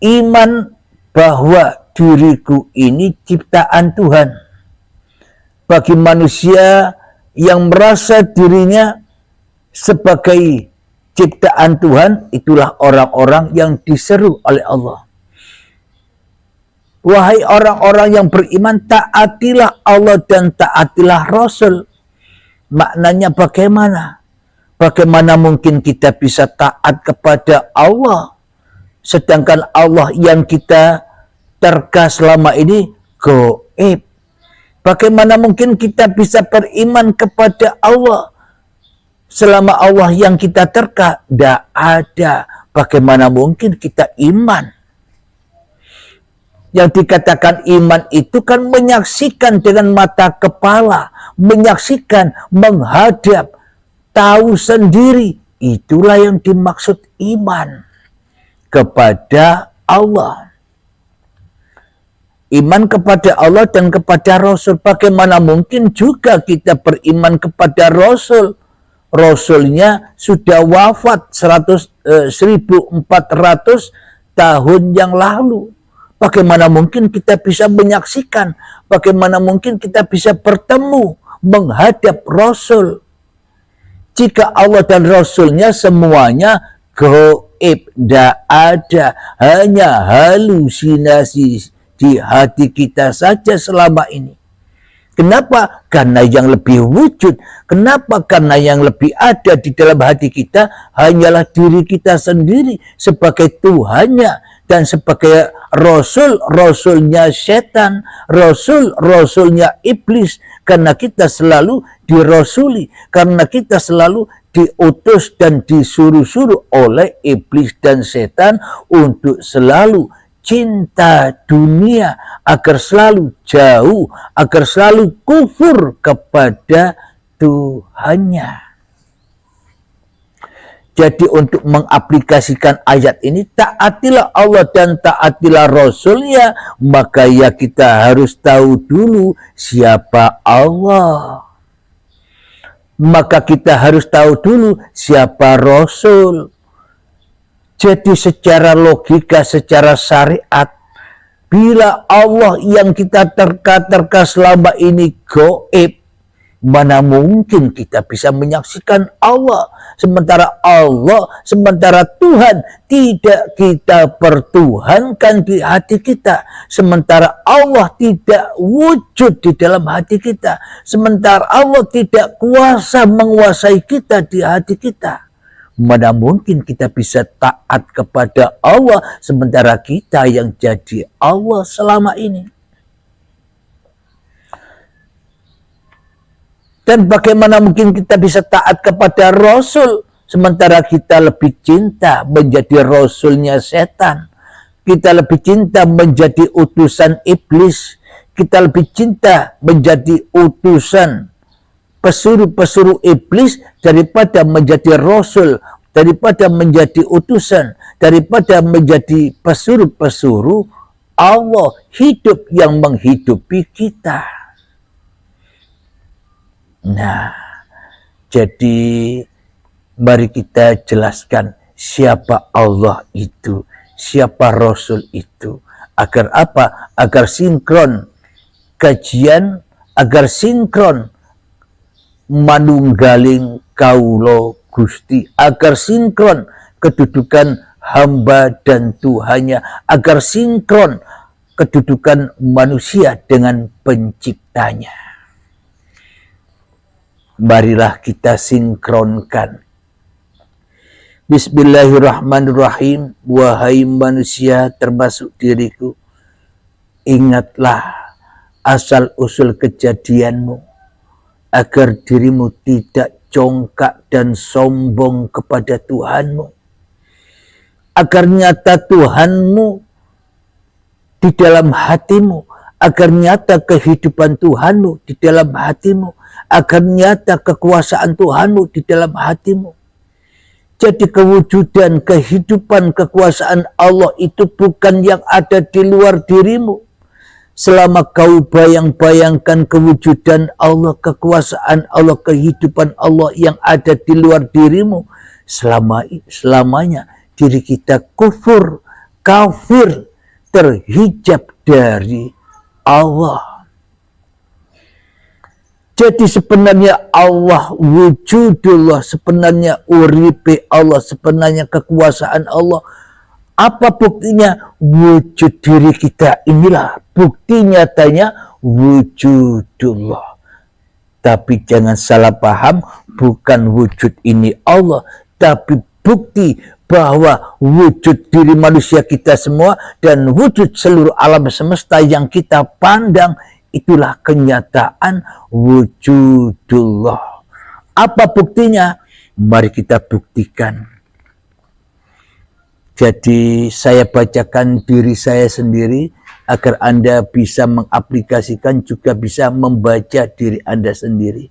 iman bahwa diriku ini ciptaan Tuhan. Bagi manusia yang merasa dirinya sebagai ciptaan Tuhan, itulah orang-orang yang diseru oleh Allah. Wahai orang-orang yang beriman, taatilah Allah dan taatilah Rasul. Maknanya bagaimana? Bagaimana mungkin kita bisa taat kepada Allah, sedangkan Allah yang kita terka selama ini gaib? Bagaimana mungkin kita bisa beriman kepada Allah selama Allah yang kita terka tidak ada? Bagaimana mungkin kita iman? Yang dikatakan iman itu kan menyaksikan dengan mata kepala, menyaksikan, menghadap, tahu sendiri. Itulah yang dimaksud iman kepada Allah. Iman kepada Allah dan kepada Rasul. Bagaimana mungkin juga kita beriman kepada Rasul? Rasulnya sudah wafat 1400 tahun yang lalu. Bagaimana mungkin kita bisa menyaksikan? Bagaimana mungkin kita bisa bertemu, menghadap Rasul? Jika Allah dan Rasulnya semuanya gaib, tidak ada, hanya halusinasi di hati kita saja selama ini. Kenapa? Karena yang lebih wujud. Kenapa? Karena yang lebih ada di dalam hati kita hanyalah diri kita sendiri sebagai Tuhannya dan sebagai Rasul-Rasulnya setan, Rasul-Rasulnya iblis. Karena kita selalu dirasuli, karena kita selalu diutus dan disuruh-suruh oleh iblis dan setan untuk selalu cinta dunia, agar selalu jauh, agar selalu kufur kepada Tuhannya. Jadi untuk mengaplikasikan ayat ini, taatilah Allah dan taatilah Rasulnya, maka ya kita harus tahu dulu siapa Allah. Maka kita harus tahu dulu siapa Rasul. Jadi secara logika, secara syariat, bila Allah yang kita terka-terka selama ini gaib, Mana mungkin kita bisa menyaksikan Allah, sementara Tuhan tidak kita pertuhankan di hati kita, sementara Allah tidak wujud di dalam hati kita, sementara Allah tidak kuasa menguasai kita di hati kita. Mana mungkin kita bisa taat kepada Allah, sementara kita yang jadi Allah selama ini. Dan bagaimana mungkin kita bisa taat kepada Rasul, sementara kita lebih cinta menjadi Rasulnya setan. Kita lebih cinta menjadi utusan iblis. Kita lebih cinta menjadi utusan pesuruh-pesuruh iblis daripada menjadi Rasul, daripada menjadi utusan, daripada menjadi pesuruh-pesuruh Allah hidup yang menghidupi kita. Nah, jadi mari kita jelaskan siapa Allah itu, siapa Rasul itu. Agar apa? Agar sinkron kajian, agar sinkron manunggaling kaulo Gusti, agar sinkron kedudukan hamba dan Tuhannya, agar sinkron kedudukan manusia dengan penciptanya. Marilah kita sinkronkan. Bismillahirrahmanirrahim. Wahai manusia termasuk diriku, ingatlah asal-usul kejadianmu, agar dirimu tidak congkak dan sombong kepada Tuhanmu, agar nyata Tuhanmu di dalam hatimu, agar nyata kehidupan Tuhanmu di dalam hatimu, agar nyata kekuasaan Tuhanmu di dalam hatimu. Jadi kewujudan, kehidupan, kekuasaan Allah itu bukan yang ada di luar dirimu. Selama kau bayang-bayangkan kewujudan Allah, kekuasaan Allah, kehidupan Allah yang ada di luar dirimu, selamanya diri kita kufur, kafir, terhijab dari Allah. Jadi sebenarnya Allah wujudullah, sebenarnya uripe Allah, sebenarnya kekuasaan Allah. Apa buktinya? Wujud diri kita inilah bukti nyatanya wujudullah. Tapi jangan salah paham, bukan wujud ini Allah, tapi bukti bahwa wujud diri manusia kita semua dan wujud seluruh alam semesta yang kita pandang, itulah kenyataan wujudullah. Apa buktinya? Mari kita buktikan. Jadi saya bacakan diri saya sendiri agar Anda bisa mengaplikasikan, juga bisa membaca diri Anda sendiri.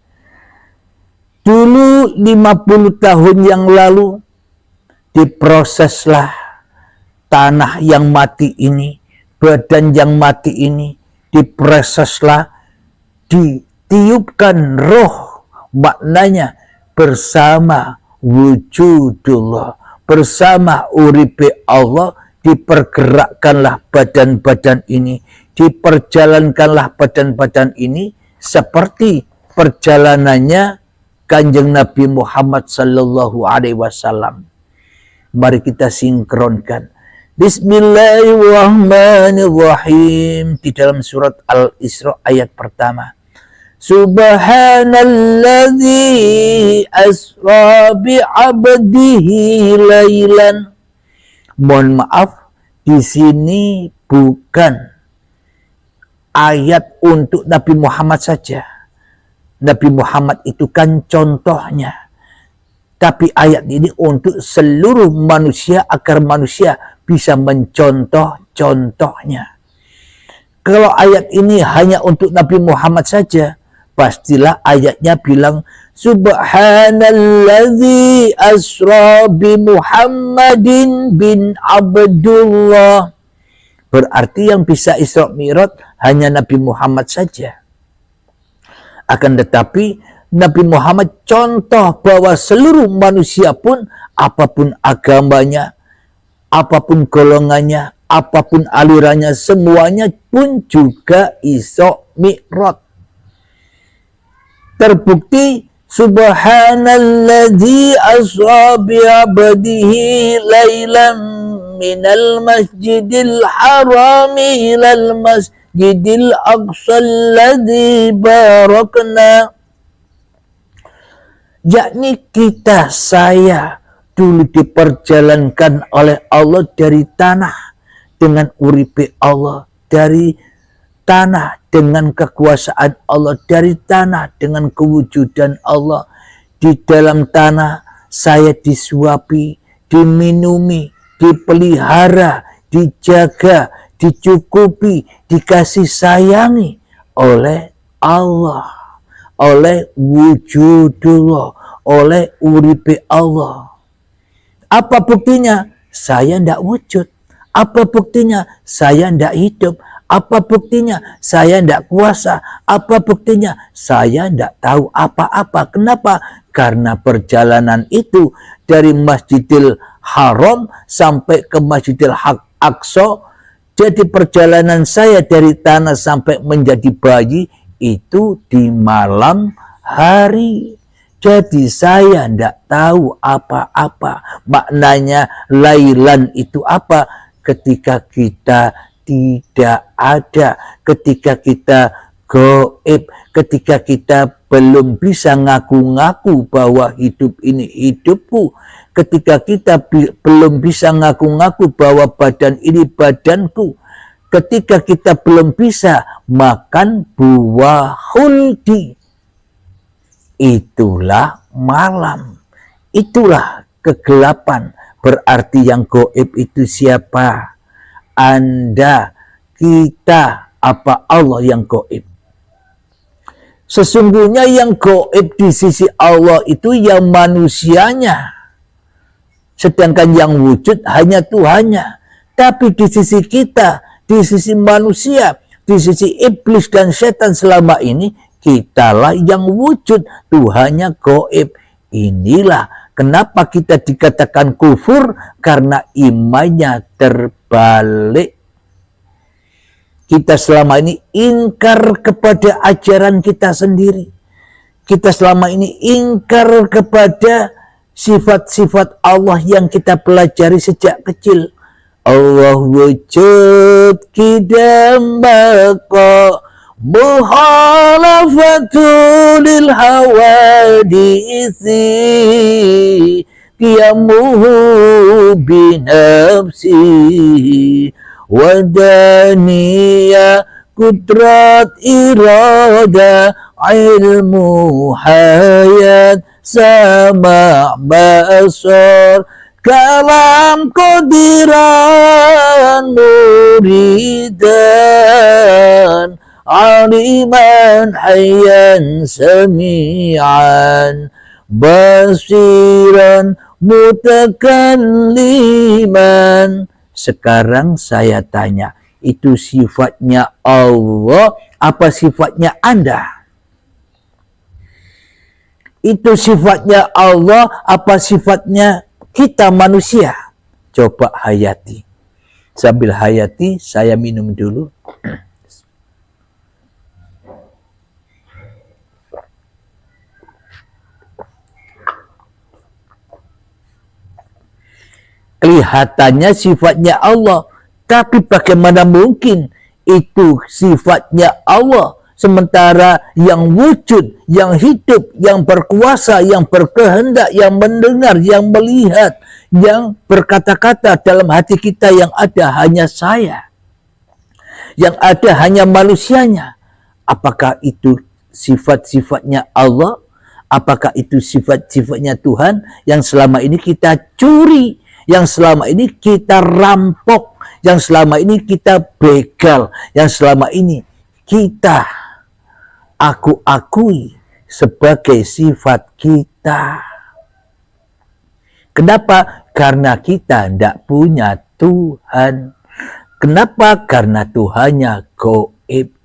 Dulu 50 tahun yang lalu diproseslah tanah yang mati ini, badan yang mati ini, diproseslah, ditiupkan roh, maknanya bersama wujudullah, bersama uripe Allah, dipergerakkanlah badan-badan ini, diperjalankanlah badan-badan ini seperti perjalanannya Kanjeng Nabi Muhammad sallallahu alaihi wasallam. Mari kita sinkronkan. Bismillahirrahmanirrahim. Di dalam surat Al-Isra ayat pertama. Subhanalladzi asra bi'abdihi lailan. Mohon maaf, di sini bukan ayat untuk Nabi Muhammad saja. Nabi Muhammad itu kan contohnya. Tapi ayat ini untuk seluruh manusia agar manusia bisa mencontoh contohnya. Kalau ayat ini hanya untuk Nabi Muhammad saja, pastilah ayatnya bilang Subhanalladzi asra bi Muhammadin bin Abdullah. Berarti yang bisa Isra Mi'raj hanya Nabi Muhammad saja. Akan tetapi Nabi Muhammad contoh bahwa seluruh manusia pun, apapun agamanya, apapun golongannya, apapun alirannya, semuanya pun juga Isra Mi'raj. Terbukti subhanalladzi asra bi 'abdihi lailan minal masjidil harami ilal masjidil aqsa alladzi barakna. Yakni saya dulu diperjalankan oleh Allah dari tanah dengan uripe Allah, dari tanah dengan kekuasaan Allah, dari tanah dengan kewujudan Allah. Di dalam tanah saya disuapi, diminumi, dipelihara, dijaga, dicukupi, dikasih sayangi oleh Allah, oleh wujudullah, oleh uripe Allah. Apa buktinya? Saya tidak wujud. Apa buktinya? Saya tidak hidup. Apa buktinya? Saya tidak kuasa. Apa buktinya? Saya tidak tahu apa-apa. Kenapa? Karena perjalanan itu dari Masjidil Haram sampai ke Masjidil Aqsa. Jadi perjalanan saya dari tanah sampai menjadi bayi itu di malam hari. Jadi saya tidak tahu apa-apa. Maknanya lailan itu apa? Ketika kita tidak ada, ketika kita gaib, ketika kita belum bisa ngaku-ngaku bahwa hidup ini hidupku, ketika kita belum bisa ngaku-ngaku bahwa badan ini badanku, ketika kita belum bisa makan buah khuldi, itulah malam, itulah kegelapan. Berarti yang gaib itu siapa? Anda, kita, apa Allah yang gaib? Sesungguhnya yang gaib di sisi Allah itu yang manusianya. Sedangkan yang wujud hanya Tuhannya. Tapi di sisi kita, di sisi manusia, di sisi iblis dan setan selama ini, kitalah yang wujud, Tuhannya gaib. Inilah kenapa kita dikatakan kufur, karena imannya terbalik. Kita selama ini ingkar kepada ajaran kita sendiri. Kita selama ini ingkar kepada sifat-sifat Allah yang kita pelajari sejak kecil. Allah wujud kidam baqa muhalafatul hawadisi qiyamuhu binafsihi wadaniya kudrat irada ilmu hayat sama basar kalam qadiran muridan aliman hayyan sami'an basiran mutakalliman. Sekarang saya tanya, itu sifatnya Allah apa sifatnya Anda? Itu sifatnya Allah apa sifatnya kita manusia? Coba hayati. Sambil hayati, saya minum dulu. Kelihatannya sifatnya Allah, tapi bagaimana mungkin itu sifatnya Allah, sementara yang wujud, yang hidup, yang berkuasa, yang berkehendak, yang mendengar, yang melihat, yang berkata-kata dalam hati kita, yang ada hanya saya, yang ada hanya manusianya. Apakah itu sifat-sifatnya Allah? Apakah itu sifat-sifatnya Tuhan yang selama ini kita curi, yang selama ini kita rampok, yang selama ini kita begal, yang selama ini kita aku akui sebagai sifat kita? Kenapa? Karena kita tidak punya Tuhan. Kenapa? Karena Tuhannya gaib.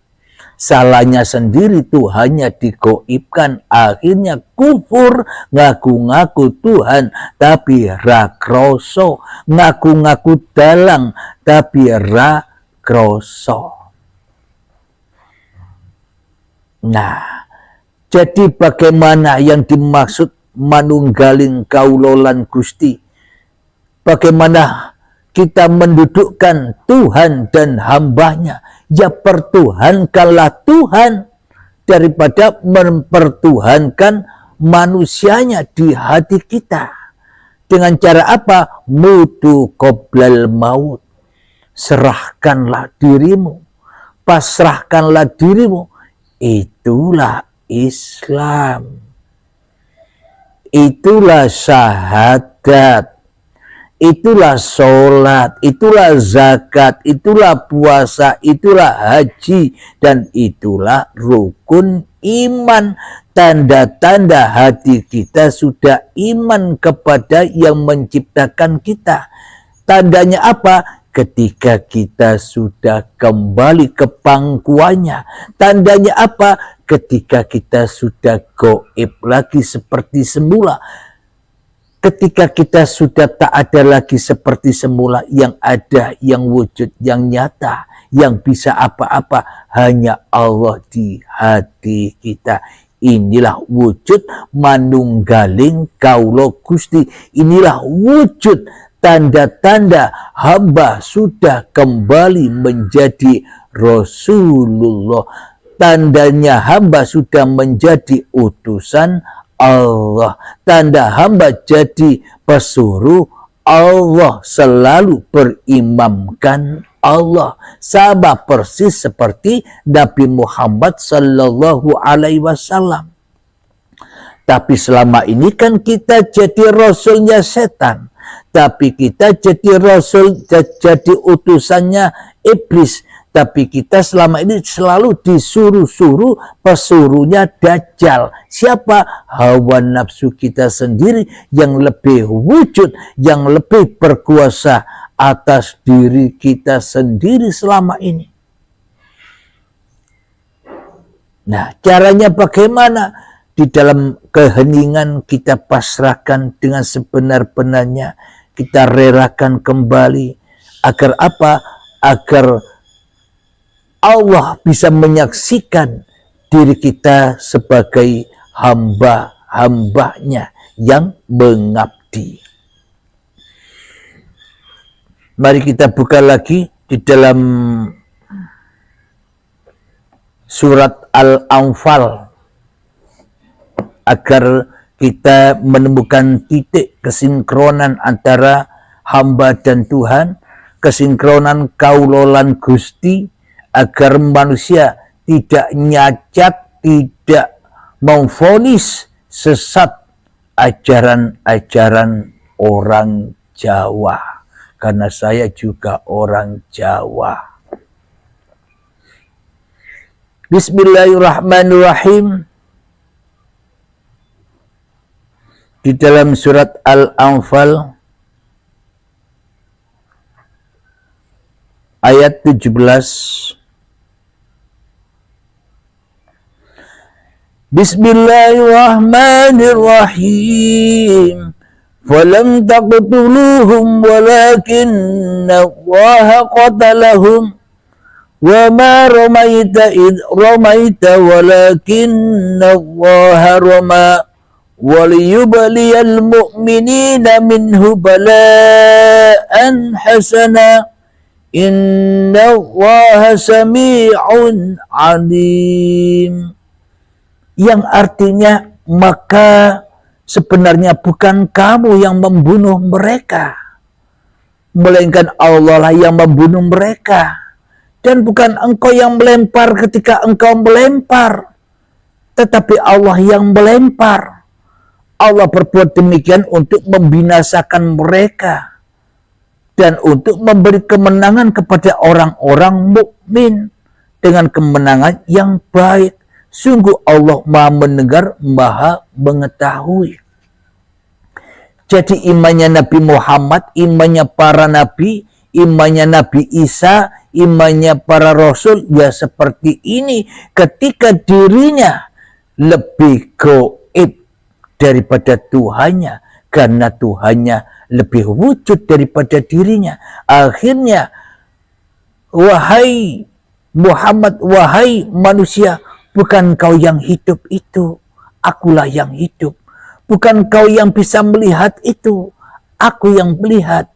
Salahnya sendiri Tuhannya digaibkan. Akhirnya kufur, ngaku-ngaku Tuhan tapi ra kroso, ngaku-ngaku dalang tapi ra kroso. Nah, Jadi bagaimana yang dimaksud manunggaling kaulolan Gusti? Bagaimana kita mendudukkan Tuhan dan hambanya? Ya pertuhankanlah Tuhan daripada mempertuhankan manusianya di hati kita. Dengan cara apa? Mutu qoblal maut. Serahkanlah dirimu, pasrahkanlah dirimu. Itulah Islam. Itulah syahadat. Itulah sholat. Itulah zakat. Itulah puasa. Itulah haji. Dan itulah rukun iman. Tanda-tanda hati kita sudah iman kepada yang menciptakan kita. Tandanya apa? Ketika kita sudah kembali ke pangkuannya. Tandanya apa? Ketika kita sudah gaib lagi seperti semula. Ketika kita sudah tak ada lagi seperti semula, yang ada, yang wujud, yang nyata, yang bisa apa-apa, hanya Allah di hati kita. Inilah wujud manunggaling kaulo Gusti. Inilah wujud tanda-tanda hamba sudah kembali menjadi Rasulullah. Tandanya hamba sudah menjadi utusan Allah. Tanda hamba jadi pesuruh Allah, selalu berimamkan Allah. Sama persis seperti Nabi Muhammad sallallahu alaihi wasallam. Tapi selama ini kan kita jadi rasulnya setan. Tapi kita jadi rasul, jadi utusannya iblis. Tapi kita selama ini selalu disuruh-suruh pesuruhnya Dajjal. Siapa? Hawa nafsu kita sendiri yang lebih wujud, yang lebih berkuasa atas diri kita sendiri selama ini. Nah, caranya bagaimana? Di dalam keheningan kita pasrahkan dengan sebenar-benarnya. Kita relakan kembali. Agar apa? Agar Allah bisa menyaksikan diri kita sebagai hamba-hambanya yang mengabdi. Mari kita buka lagi di dalam surat Al-Anfal agar kita menemukan titik kesinkronan antara hamba dan Tuhan, kesinkronan kaulolan Gusti, agar manusia tidak nyacat, tidak memvonis sesat ajaran-ajaran orang Jawa. Karena saya juga orang Jawa. Bismillahirrahmanirrahim. Di dalam surat Al-Anfal ayat 17. Bismillahirrahmanirrahim. Falam taqtuluhum walakinna Allaha qatalahum wa ma ramaita id ramaita walakinna Allaha rama waliyubliyal mu'minina minhu bala'an hasana inna Allaha sami'un alim. Yang artinya, maka sebenarnya bukan kamu yang membunuh mereka, melainkan Allah lah yang membunuh mereka. Dan bukan engkau yang melempar ketika engkau melempar, tetapi Allah yang melempar. Allah berbuat demikian untuk membinasakan mereka dan untuk memberi kemenangan kepada orang-orang mukmin dengan kemenangan yang baik. Sungguh Allah Maha mendengar, Maha mengetahui. Jadi imannya Nabi Muhammad, imannya para nabi, imannya Nabi Isa, imannya para rasul, ya seperti ini. Ketika dirinya lebih gaib daripada Tuhannya, karena Tuhannya lebih wujud daripada dirinya. Akhirnya, wahai Muhammad, wahai manusia, bukan kau yang hidup itu, akulah yang hidup. Bukan kau yang bisa melihat itu, aku yang melihat.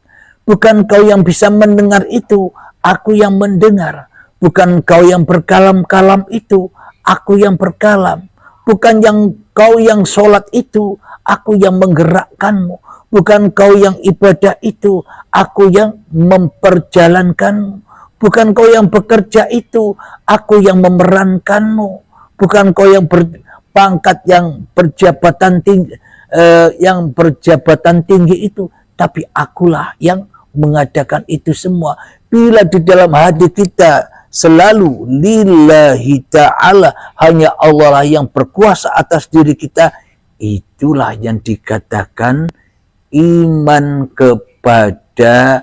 Bukan kau yang bisa mendengar itu, aku yang mendengar. Bukan kau yang berkalam-kalam itu, aku yang berkalam. Bukan kau yang sholat itu, aku yang menggerakkanmu. Bukan kau yang ibadah itu, aku yang memperjalankanmu. Bukan kau yang bekerja itu, aku yang memerankanmu. Bukan kau yang berpangkat yang berjabatan tinggi itu, tapi akulah yang mengadakan itu semua. Bila di dalam hati kita selalu lillahi ta'ala, hanya Allah lah yang berkuasa atas diri kita, itulah yang dikatakan iman kepada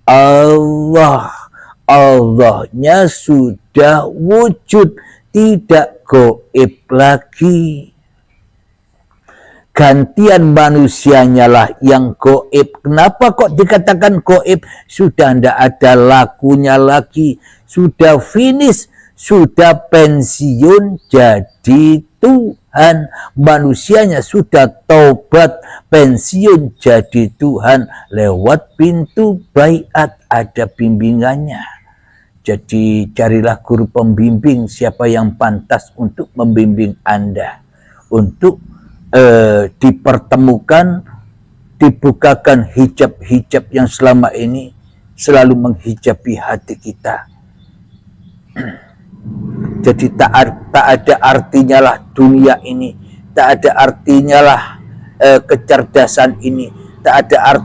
Allah. Allahnya sudah wujud, tidak gaib lagi. Gantian manusianya lah yang gaib. Kenapa kok dikatakan gaib? Sudah tidak ada lakunya lagi. Sudah finish, sudah pensiun jadi Tuhan. Manusianya sudah taubat, pensiun jadi Tuhan. Lewat pintu baiat ada bimbingannya. Jadi carilah guru pembimbing, siapa yang pantas untuk membimbing Anda. Untuk dipertemukan, dibukakan hijab-hijab yang selama ini selalu menghijabi hati kita. Jadi tak ada artinya lah dunia ini, tak ada artinya lah kecerdasan ini, tak ada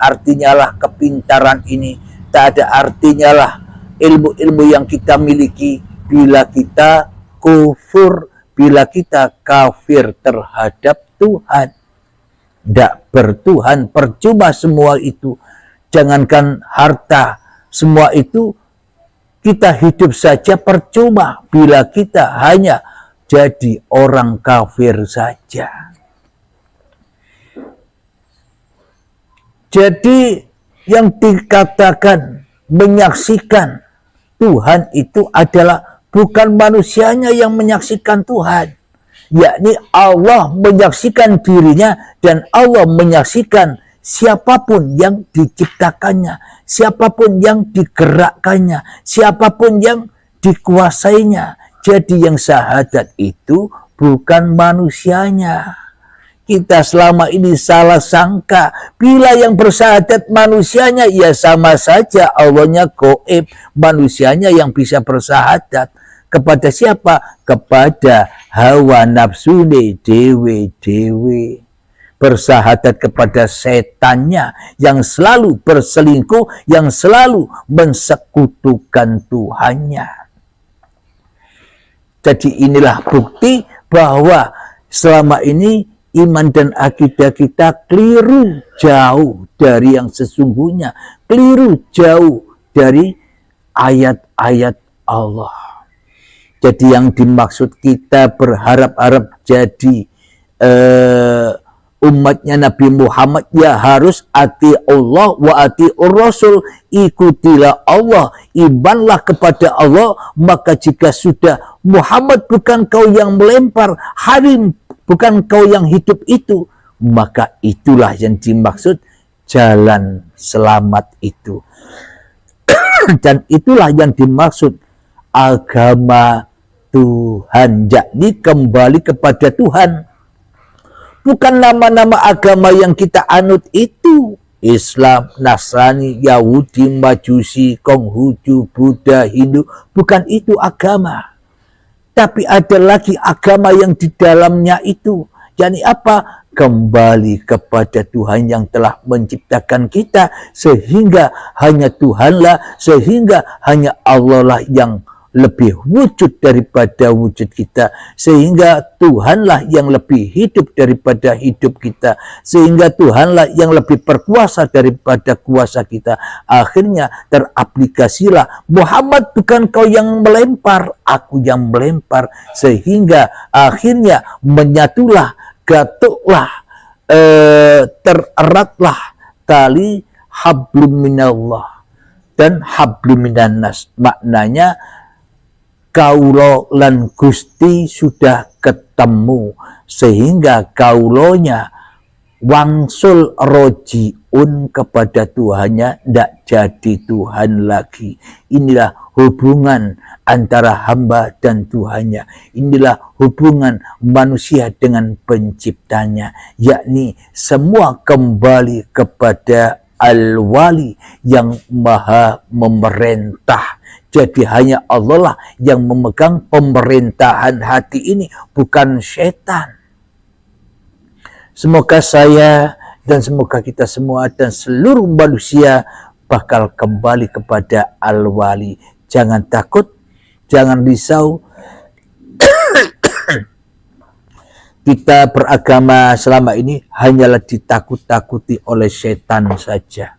artinya lah kepintaran ini, tak ada artinya lah ilmu-ilmu yang kita miliki bila kita kufur, bila kita kafir terhadap Tuhan. Tidak bertuhan, percuma semua itu. Jangankan harta, semua itu kita hidup saja percuma bila kita hanya jadi orang kafir saja. Jadi yang dikatakan menyaksikan Tuhan itu adalah bukan manusianya yang menyaksikan Tuhan, yakni Allah menyaksikan dirinya dan Allah menyaksikan siapapun yang diciptakannya, siapapun yang digerakkannya, siapapun yang dikuasainya. Jadi yang syahadat itu bukan manusianya. Kita selama ini salah sangka, bila yang bersyahadat manusianya, ya sama saja Allahnya gaib, manusianya yang bisa bersyahadat. Kepada siapa? Kepada hawa nafsu dewe-dewe. Bersyahadat kepada setannya yang selalu berselingkuh, yang selalu mensekutukan Tuhannya. Jadi inilah bukti bahwa selama ini iman dan akidah kita keliru jauh dari yang sesungguhnya, keliru jauh dari ayat-ayat Allah. Jadi yang dimaksud kita berharap-harap jadi umatnya Nabi Muhammad, ya harus ati Allah wa ati Rasul. Ikutilah Allah, imanlah kepada Allah. Maka jika sudah Muhammad bukan kau yang melempar, Harim bukan kau yang hidup itu, maka itulah yang dimaksud jalan selamat itu. Dan itulah yang dimaksud agama Tuhan, yakni kembali kepada Tuhan. Bukan nama-nama agama yang kita anut itu, Islam, Nasrani, Yahudi, Majusi, Konghucu, Buddha, Hindu, bukan itu agama. Tapi ada lagi agama yang di dalamnya itu, yakni apa? Kembali kepada Tuhan yang telah menciptakan kita, sehingga hanya Tuhanlah, sehingga hanya Allah lah yang lebih wujud daripada wujud kita, sehingga Tuhanlah yang lebih hidup daripada hidup kita, sehingga Tuhanlah yang lebih berkuasa daripada kuasa kita. Akhirnya teraplikasilah, Muhammad bukan kau yang melempar, aku yang melempar, sehingga akhirnya menyatulah, gatuklah, tereratlah tali hablum minallah dan hablum minannas. Maknanya kaulo lan Gusti sudah temu sehingga kaulonya wangsul rojiun kepada Tuhannya, tidak jadi Tuhan lagi. Inilah hubungan antara hamba dan Tuhannya. Inilah hubungan manusia dengan penciptanya, yakni semua kembali kepada Al-Wali yang maha memerintah. Jadi hanya Allah lah yang memegang pemerintahan hati ini, bukan setan. Semoga saya dan semoga kita semua dan seluruh manusia bakal kembali kepada Al-Wali. Jangan takut, jangan risau. Kita beragama selama ini hanyalah ditakut-takuti oleh setan saja.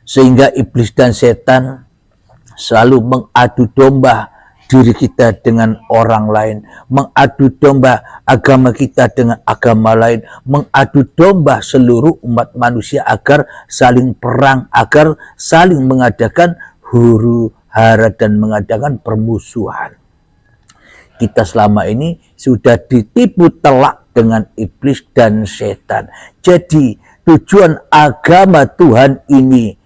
Sehingga iblis dan setan selalu mengadu domba diri kita dengan orang lain, mengadu domba agama kita dengan agama lain, mengadu domba seluruh umat manusia agar saling perang, agar saling mengadakan huru hara dan mengadakan permusuhan. Kita selama ini sudah ditipu telak dengan iblis dan setan. Jadi tujuan agama Tuhan ini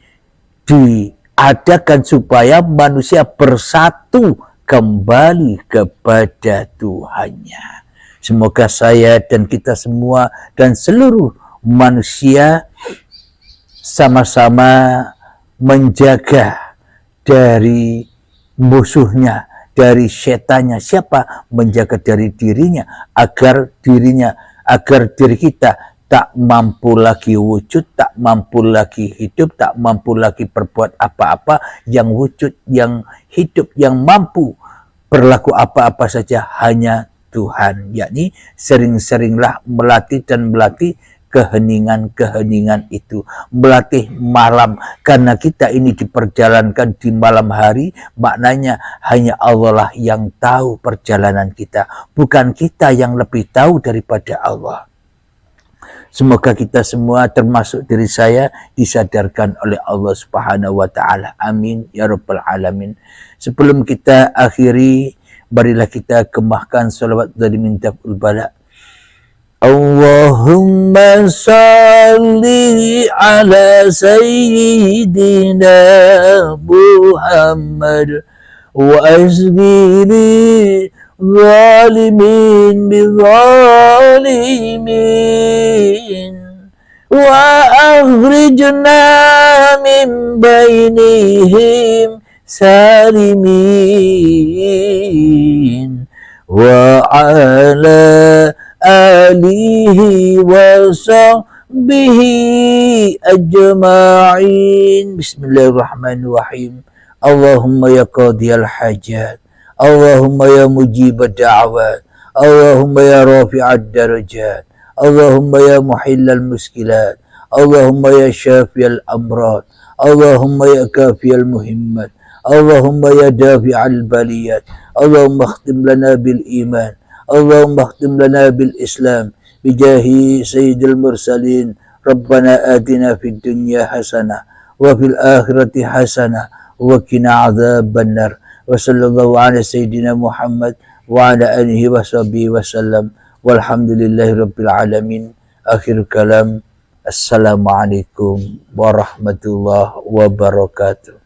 diadakan supaya manusia bersatu kembali kepada Tuhannya. Semoga saya dan kita semua dan seluruh manusia sama-sama menjaga dari musuhnya, dari setannya. Siapa? Menjaga dari dirinya, agar diri kita tak mampu lagi wujud, tak mampu lagi hidup, tak mampu lagi berbuat apa-apa. Yang wujud, yang hidup, yang mampu berlaku apa-apa saja hanya Tuhan. Yakni sering-seringlah melatih dan melatih keheningan-keheningan itu. Melatih malam, karena kita ini diperjalankan di malam hari, maknanya hanya Allah lah yang tahu perjalanan kita. Bukan kita yang lebih tahu daripada Allah. Semoga kita semua termasuk diri saya disadarkan oleh Allah Subhanahu wa taala. Amin ya rabbal alamin. Sebelum kita akhiri, marilah kita kemahkan salawat dari mintaqul bala. Allahumma salli ala sayyidina Muhammad wa asghini zalimin bizalimin wa akhrijna min bainihim salimin wa ala alihi wa sahbihi ajma'in. Bismillahirrahmanirrahim. Allahumma ya qadiyal hajat, Allahumma ya mujibad da'awat, Allahumma ya rafi'ad darajat, Allahumma ya muhillal muskilat, Allahumma ya syafiyal amrad, Allahumma ya kafiyal muhimmat, Allahumma ya dafi'al baliyat, Allahumma akhtim lana bil iman, Allahumma akhtim lana bil islam, bijahi sayyidil mursalin. Rabbana atina fid dunya hasanah wa fil akhirati hasanah wa qina adzaban nar. Wa sallallahu ala sayyidina Muhammad wa ala alihi wa sahbihi wa sallam. Walhamdulillahi rabbil alamin. Akhir kalam. Assalamualaikum warahmatullahi wabarakatuh.